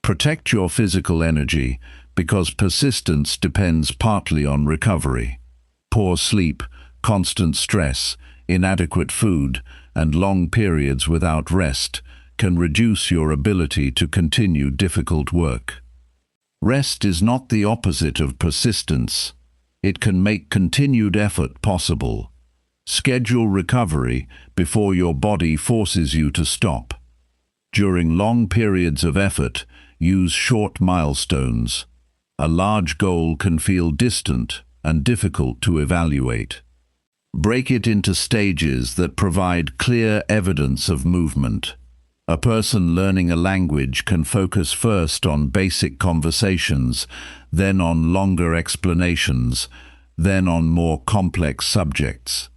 Protect your physical energy because persistence depends partly on recovery. Poor sleep, constant stress, inadequate food, and long periods without rest can reduce your ability to continue difficult work. Rest is not the opposite of persistence. It can make continued effort possible. Schedule recovery before your body forces you to stop. During long periods of effort, use short milestones. A large goal can feel distant and difficult to evaluate. Break it into stages that provide clear evidence of movement. A person learning a language can focus first on basic conversations, then on longer explanations, then on more complex subjects.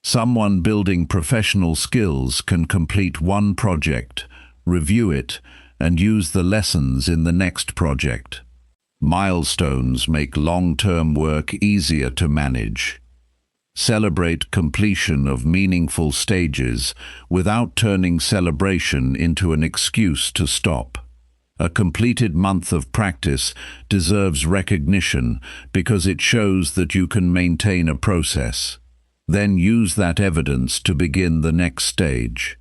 Someone building professional skills can complete one project, review it, and use the lessons in the next project. Milestones make long-term work easier to manage. Celebrate completion of meaningful stages without turning celebration into an excuse to stop. A completed month of practice deserves recognition because it shows that you can maintain a process. Then use that evidence to begin the next stage.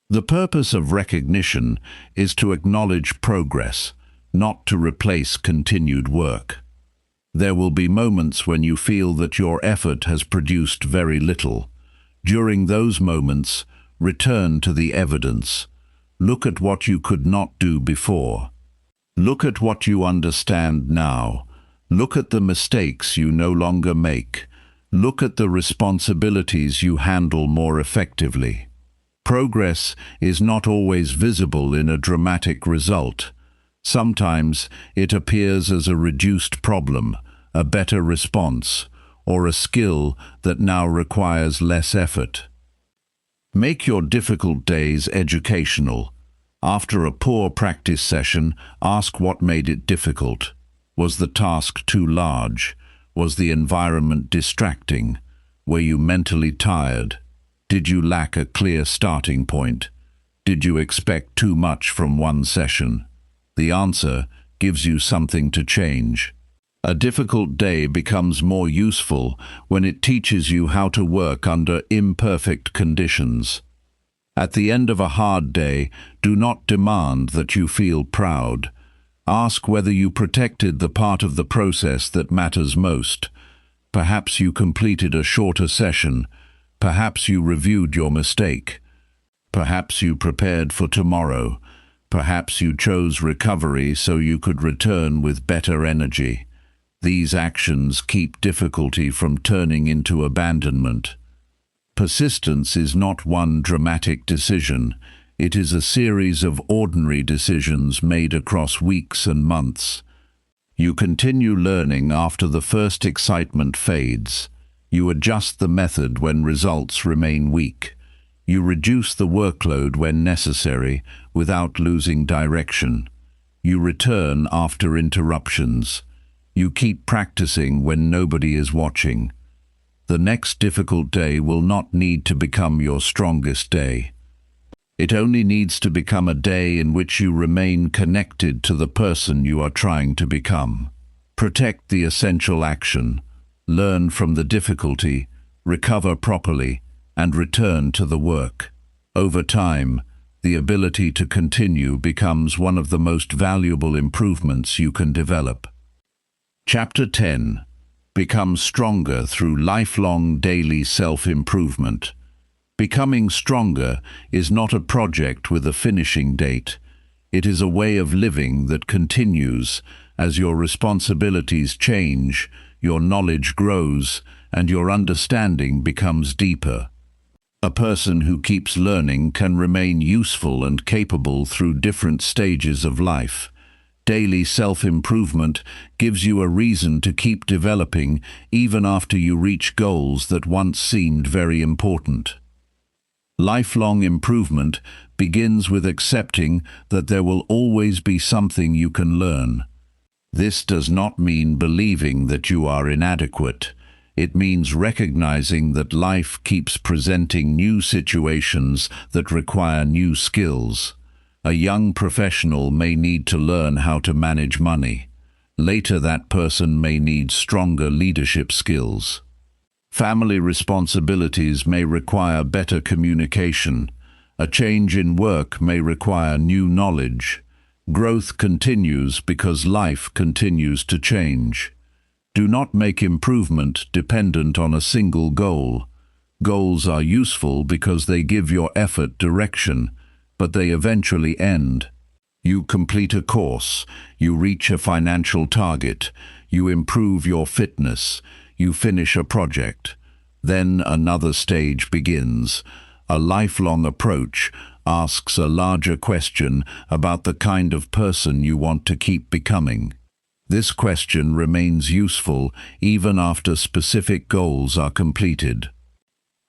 The purpose of recognition is to acknowledge progress, not to replace continued work. There will be moments when you feel that your effort has produced very little. During those moments, return to the evidence. Look at what you could not do before. Look at what you understand now. Look at the mistakes you no longer make. Look at the responsibilities you handle more effectively. Progress is not always visible in a dramatic result. Sometimes it appears as a reduced problem, a better response, or a skill that now requires less effort. Make your difficult days educational. After a poor practice session, ask what made it difficult. Was the task too large? Was the environment distracting? Were you mentally tired? Did you lack a clear starting point? Did you expect too much from one session? The answer gives you something to change. A difficult day becomes more useful when it teaches you how to work under imperfect conditions. At the end of a hard day, do not demand that you feel proud. Ask whether you protected the part of the process that matters most. Perhaps you completed a shorter session. Perhaps you reviewed your mistake. Perhaps you prepared for tomorrow. Perhaps you chose recovery so you could return with better energy. These actions keep difficulty from turning into abandonment. Persistence is not one dramatic decision. It is a series of ordinary decisions made across weeks and months. You continue learning after the first excitement fades. You adjust the method when results remain weak. You reduce the workload when necessary without losing direction. You return after interruptions. You keep practicing when nobody is watching. The next difficult day will not need to become your strongest day. It only needs to become a day in which you remain connected to the person you are trying to become. Protect the essential action. Learn from the difficulty, recover properly, and return to the work. Over time, the ability to continue becomes one of the most valuable improvements you can develop. Chapter 10. Become stronger through lifelong daily self-improvement. Becoming stronger is not a project with a finishing date. It is a way of living that continues as your responsibilities change, your knowledge grows, and your understanding becomes deeper. A person who keeps learning can remain useful and capable through different stages of life. Daily self-improvement gives you a reason to keep developing even after you reach goals that once seemed very important. Lifelong improvement begins with accepting that there will always be something you can learn. This does not mean believing that you are inadequate. It means recognizing that life keeps presenting new situations that require new skills. A young professional may need to learn how to manage money. Later, that person may need stronger leadership skills. Family responsibilities may require better communication. A change in work may require new knowledge. Growth continues because life continues to change. Do not make improvement dependent on a single goal. Goals are useful because they give your effort direction, but they eventually end. You complete a course, you reach a financial target, you improve your fitness, you finish a project. Then another stage begins. A lifelong approach asks a larger question about the kind of person you want to keep becoming. This question remains useful even after specific goals are completed.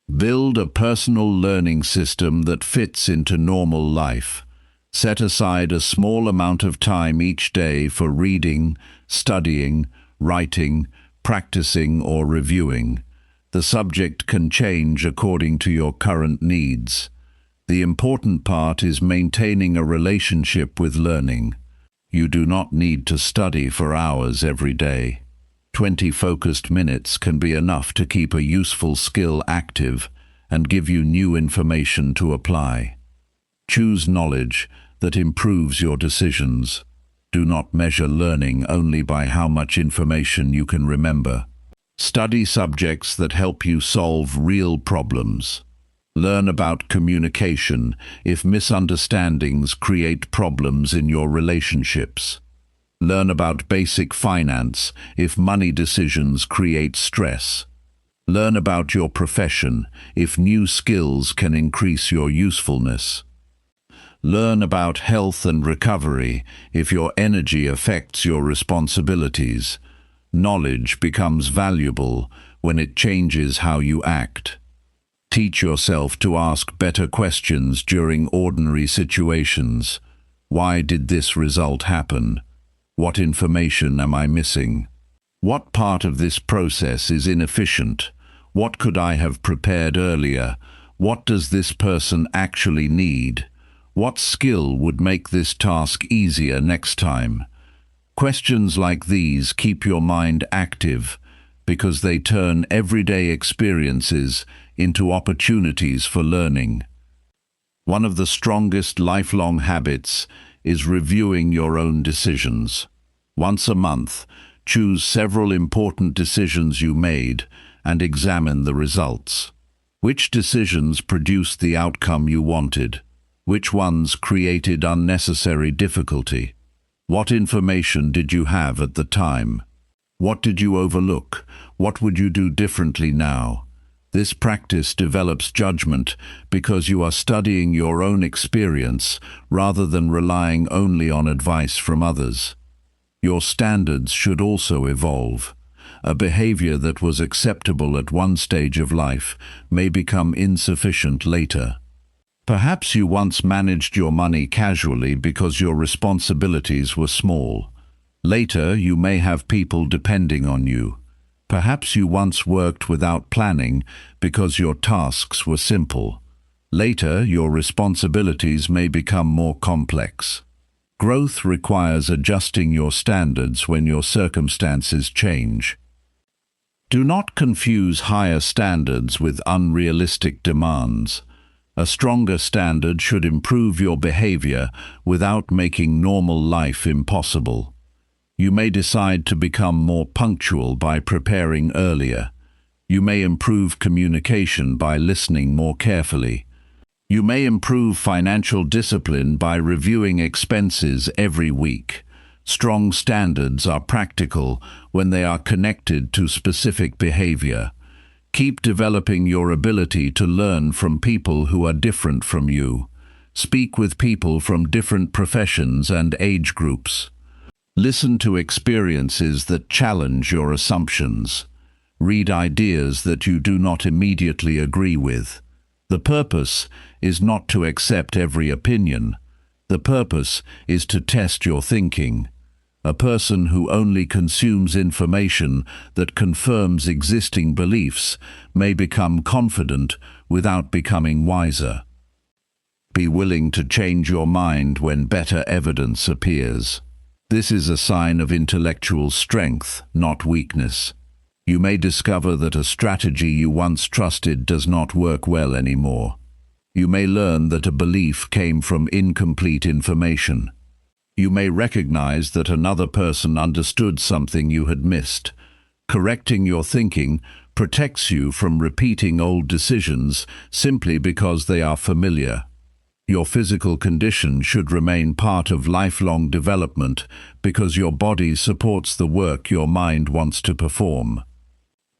Build a personal learning system that fits into normal life. Set aside a small amount of time each day for reading, studying, writing, practicing, or reviewing. The subject can change according to your current needs. The important part is maintaining a relationship with learning. You do not need to study for hours every day. 20 focused minutes can be enough to keep a useful skill active and give you new information to apply. Choose knowledge that improves your decisions. Do not measure learning only by how much information you can remember. Study subjects that help you solve real problems. Learn about communication if misunderstandings create problems in your relationships. Learn about basic finance if money decisions create stress. Learn about your profession if new skills can increase your usefulness. Learn about health and recovery if your energy affects your responsibilities. Knowledge becomes valuable when it changes how you act. Teach yourself to ask better questions during ordinary situations. Why did this result happen? What information am I missing? What part of this process is inefficient? What could I have prepared earlier? What does this person actually need? What skill would make this task easier next time? Questions like these keep your mind active because they turn everyday experiences into opportunities for learning. One of the strongest lifelong habits is reviewing your own decisions. Once a month, choose several important decisions you made and examine the results. Which decisions produced the outcome you wanted? Which ones created unnecessary difficulty? What information did you have at the time? What did you overlook? What would you do differently now? This practice develops judgment because you are studying your own experience rather than relying only on advice from others. Your standards should also evolve. A behavior that was acceptable at one stage of life may become insufficient later. Perhaps you once managed your money casually because your responsibilities were small. Later, you may have people depending on you. Perhaps you once worked without planning because your tasks were simple. Later, your responsibilities may become more complex. Growth requires adjusting your standards when your circumstances change. Do not confuse higher standards with unrealistic demands. A stronger standard should improve your behavior without making normal life impossible. You may decide to become more punctual by preparing earlier. You may improve communication by listening more carefully. You may improve financial discipline by reviewing expenses every week. Strong standards are practical when they are connected to specific behavior. Keep developing your ability to learn from people who are different from you. Speak with people from different professions and age groups. Listen to experiences that challenge your assumptions. Read ideas that you do not immediately agree with. The purpose is not to accept every opinion. The purpose is to test your thinking. A person who only consumes information that confirms existing beliefs may become confident without becoming wiser. Be willing to change your mind when better evidence appears. This is a sign of intellectual strength, not weakness. You may discover that a strategy you once trusted does not work well anymore. You may learn that a belief came from incomplete information. You may recognize that another person understood something you had missed. Correcting your thinking protects you from repeating old decisions simply because they are familiar. Your physical condition should remain part of lifelong development because your body supports the work your mind wants to perform.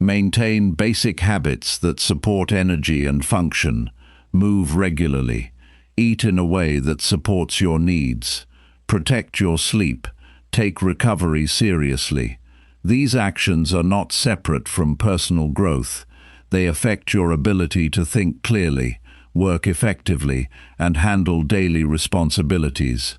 Maintain basic habits that support energy and function. Move regularly. Eat in a way that supports your needs. Protect your sleep. Take recovery seriously. These actions are not separate from personal growth. They affect your ability to think clearly, work effectively, and handle daily responsibilities.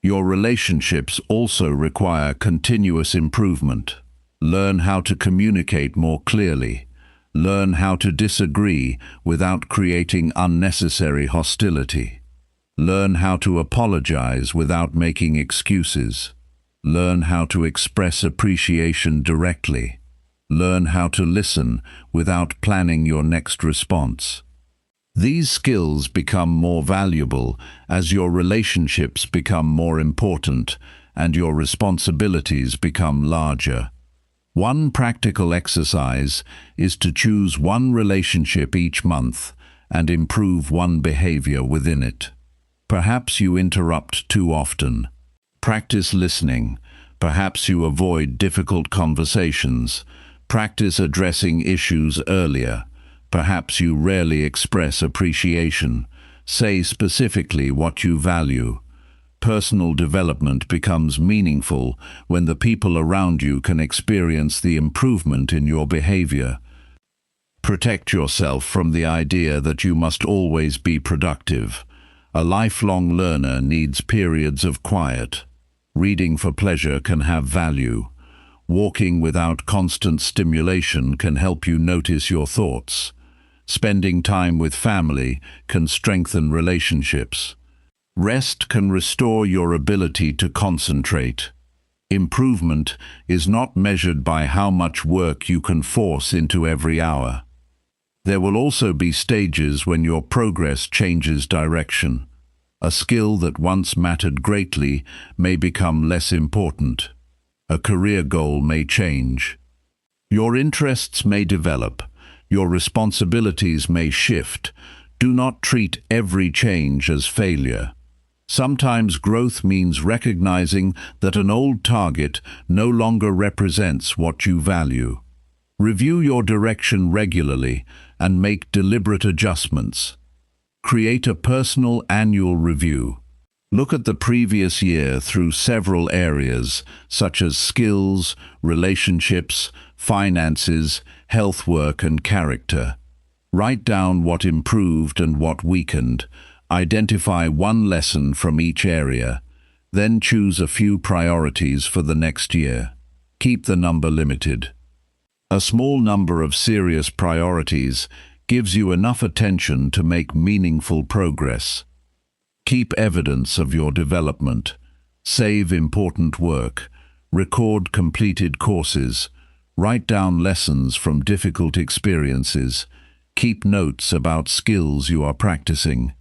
Your relationships also require continuous improvement. Learn how to communicate more clearly. Learn how to disagree without creating unnecessary hostility. Learn how to apologize without making excuses. Learn how to express appreciation directly. Learn how to listen without planning your next response. These skills become more valuable as your relationships become more important and your responsibilities become larger. One practical exercise is to choose one relationship each month and improve one behavior within it. Perhaps you interrupt too often. Practice listening. Perhaps you avoid difficult conversations. Practice addressing issues earlier. Perhaps you rarely express appreciation. Say specifically what you value. Personal development becomes meaningful when the people around you can experience the improvement in your behavior. Protect yourself from the idea that you must always be productive. A lifelong learner needs periods of quiet. Reading for pleasure can have value. Walking without constant stimulation can help you notice your thoughts. Spending time with family can strengthen relationships. Rest can restore your ability to concentrate. Improvement is not measured by how much work you can force into every hour. There will also be stages when your progress changes direction. A skill that once mattered greatly may become less important. A career goal may change. Your interests may develop. Your responsibilities may shift. Do not treat every change as failure. Sometimes growth means recognizing that an old target no longer represents what you value. Review your direction regularly and make deliberate adjustments. Create a personal annual review. Look at the previous year through several areas, such as skills, relationships, finances, health, work, and character. Write down what improved and what weakened. Identify one lesson from each area. Then choose a few priorities for the next year. Keep the number limited. A small number of serious priorities gives you enough attention to make meaningful progress. Keep evidence of your development. Save important work. Record completed courses. Write down lessons from difficult experiences. Keep notes about skills you are practicing.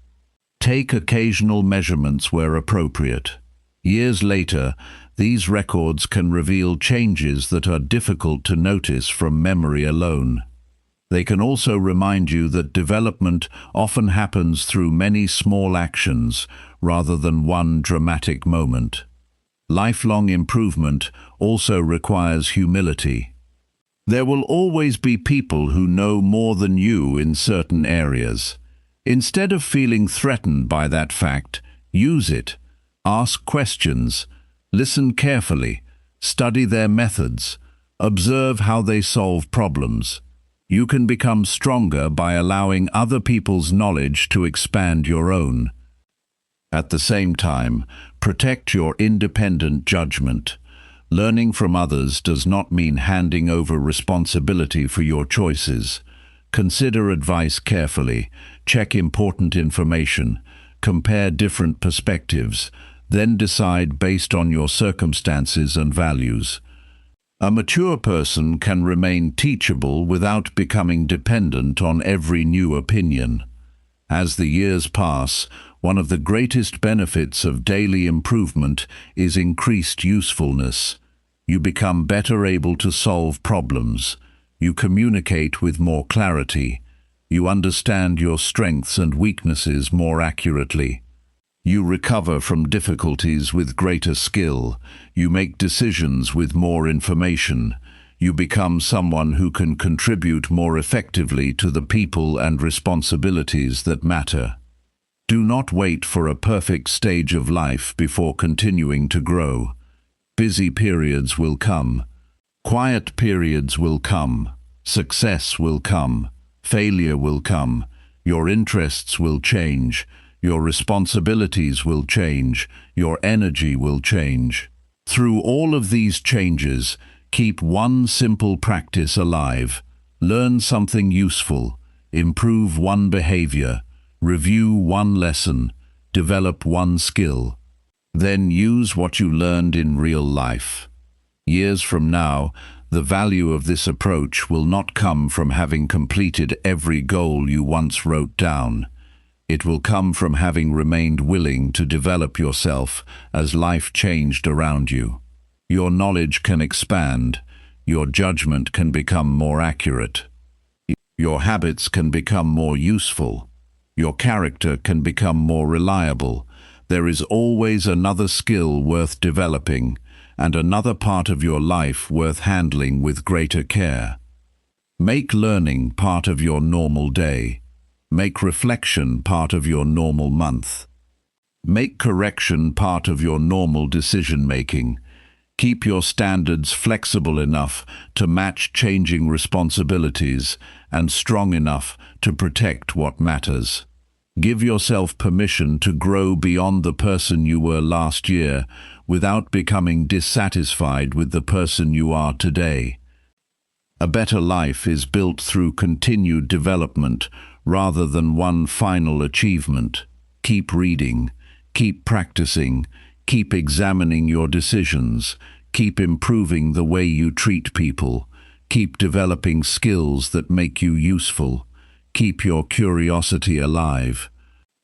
Take occasional measurements where appropriate. Years later, these records can reveal changes that are difficult to notice from memory alone. They can also remind you that development often happens through many small actions rather than one dramatic moment. Lifelong improvement also requires humility. There will always be people who know more than you in certain areas. Instead of feeling threatened by that fact, use it. Ask questions. Listen carefully. Study their methods. Observe how they solve problems. You can become stronger by allowing other people's knowledge to expand your own. At the same time, protect your independent judgment. Learning from others does not mean handing over responsibility for your choices. Consider advice carefully. Check important information. Compare different perspectives. Then decide based on your circumstances and values. A mature person can remain teachable without becoming dependent on every new opinion. As the years pass, one of the greatest benefits of daily improvement is increased usefulness. You become better able to solve problems. You communicate with more clarity. You understand your strengths and weaknesses more accurately. You recover from difficulties with greater skill. You make decisions with more information. You become someone who can contribute more effectively to the people and responsibilities that matter. Do not wait for a perfect stage of life before continuing to grow. Busy periods will come. Quiet periods will come. Success will come. Failure will come. Your interests will change. Your responsibilities will change. Your energy will change. Through all of these changes, keep one simple practice alive. Learn something useful. Improve one behavior. Review one lesson. Develop one skill. Then use what you learned in real life. Years from now, the value of this approach will not come from having completed every goal you once wrote down. It will come from having remained willing to develop yourself as life changed around you. Your knowledge can expand. Your judgment can become more accurate. Your habits can become more useful. Your character can become more reliable. There is always another skill worth developing, and another part of your life worth handling with greater care. Make learning part of your normal day. Make reflection part of your normal month. Make correction part of your normal decision-making. Keep your standards flexible enough to match changing responsibilities and strong enough to protect what matters. Give yourself permission to grow beyond the person you were last year without becoming dissatisfied with the person you are today. A better life is built through continued development rather than one final achievement. Keep reading, keep practicing, keep examining your decisions, keep improving the way you treat people, keep developing skills that make you useful, keep your curiosity alive.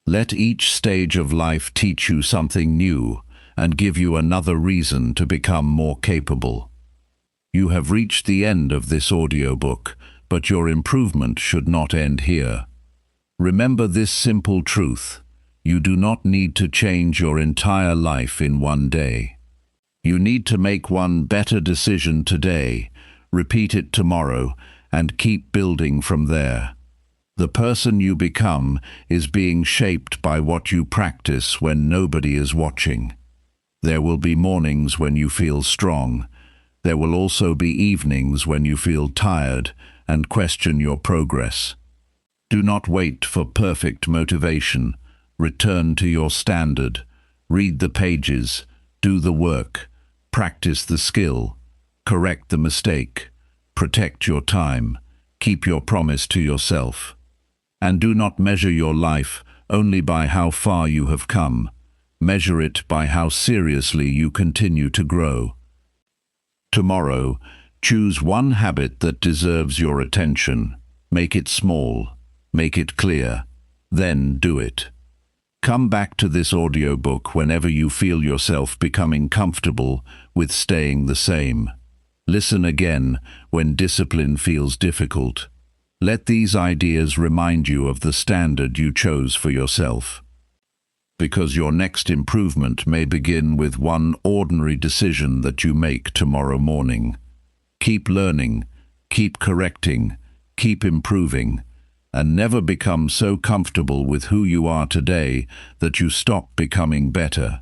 Let each stage of life teach you something new and give you another reason to become more capable. You have reached the end of this audiobook, but your improvement should not end here. Remember this simple truth: you do not need to change your entire life in one day. You need to make one better decision today, repeat it tomorrow, and keep building from there. The person you become is being shaped by what you practice when nobody is watching. There will be mornings when you feel strong. There will also be evenings when you feel tired and question your progress. Do not wait for perfect motivation. Return to your standard. Read the pages. Do the work. Practice the skill. Correct the mistake. Protect your time. Keep your promise to yourself. And do not measure your life only by how far you have come. Measure it by how seriously you continue to grow. Tomorrow, choose one habit that deserves your attention. Make it small. Make it clear. Then do it. Come back to this audiobook whenever you feel yourself becoming comfortable with staying the same. Listen again when discipline feels difficult. Let these ideas remind you of the standard you chose for yourself. Because your next improvement may begin with one ordinary decision that you make tomorrow morning. Keep learning, keep correcting, keep improving, and never become so comfortable with who you are today that you stop becoming better.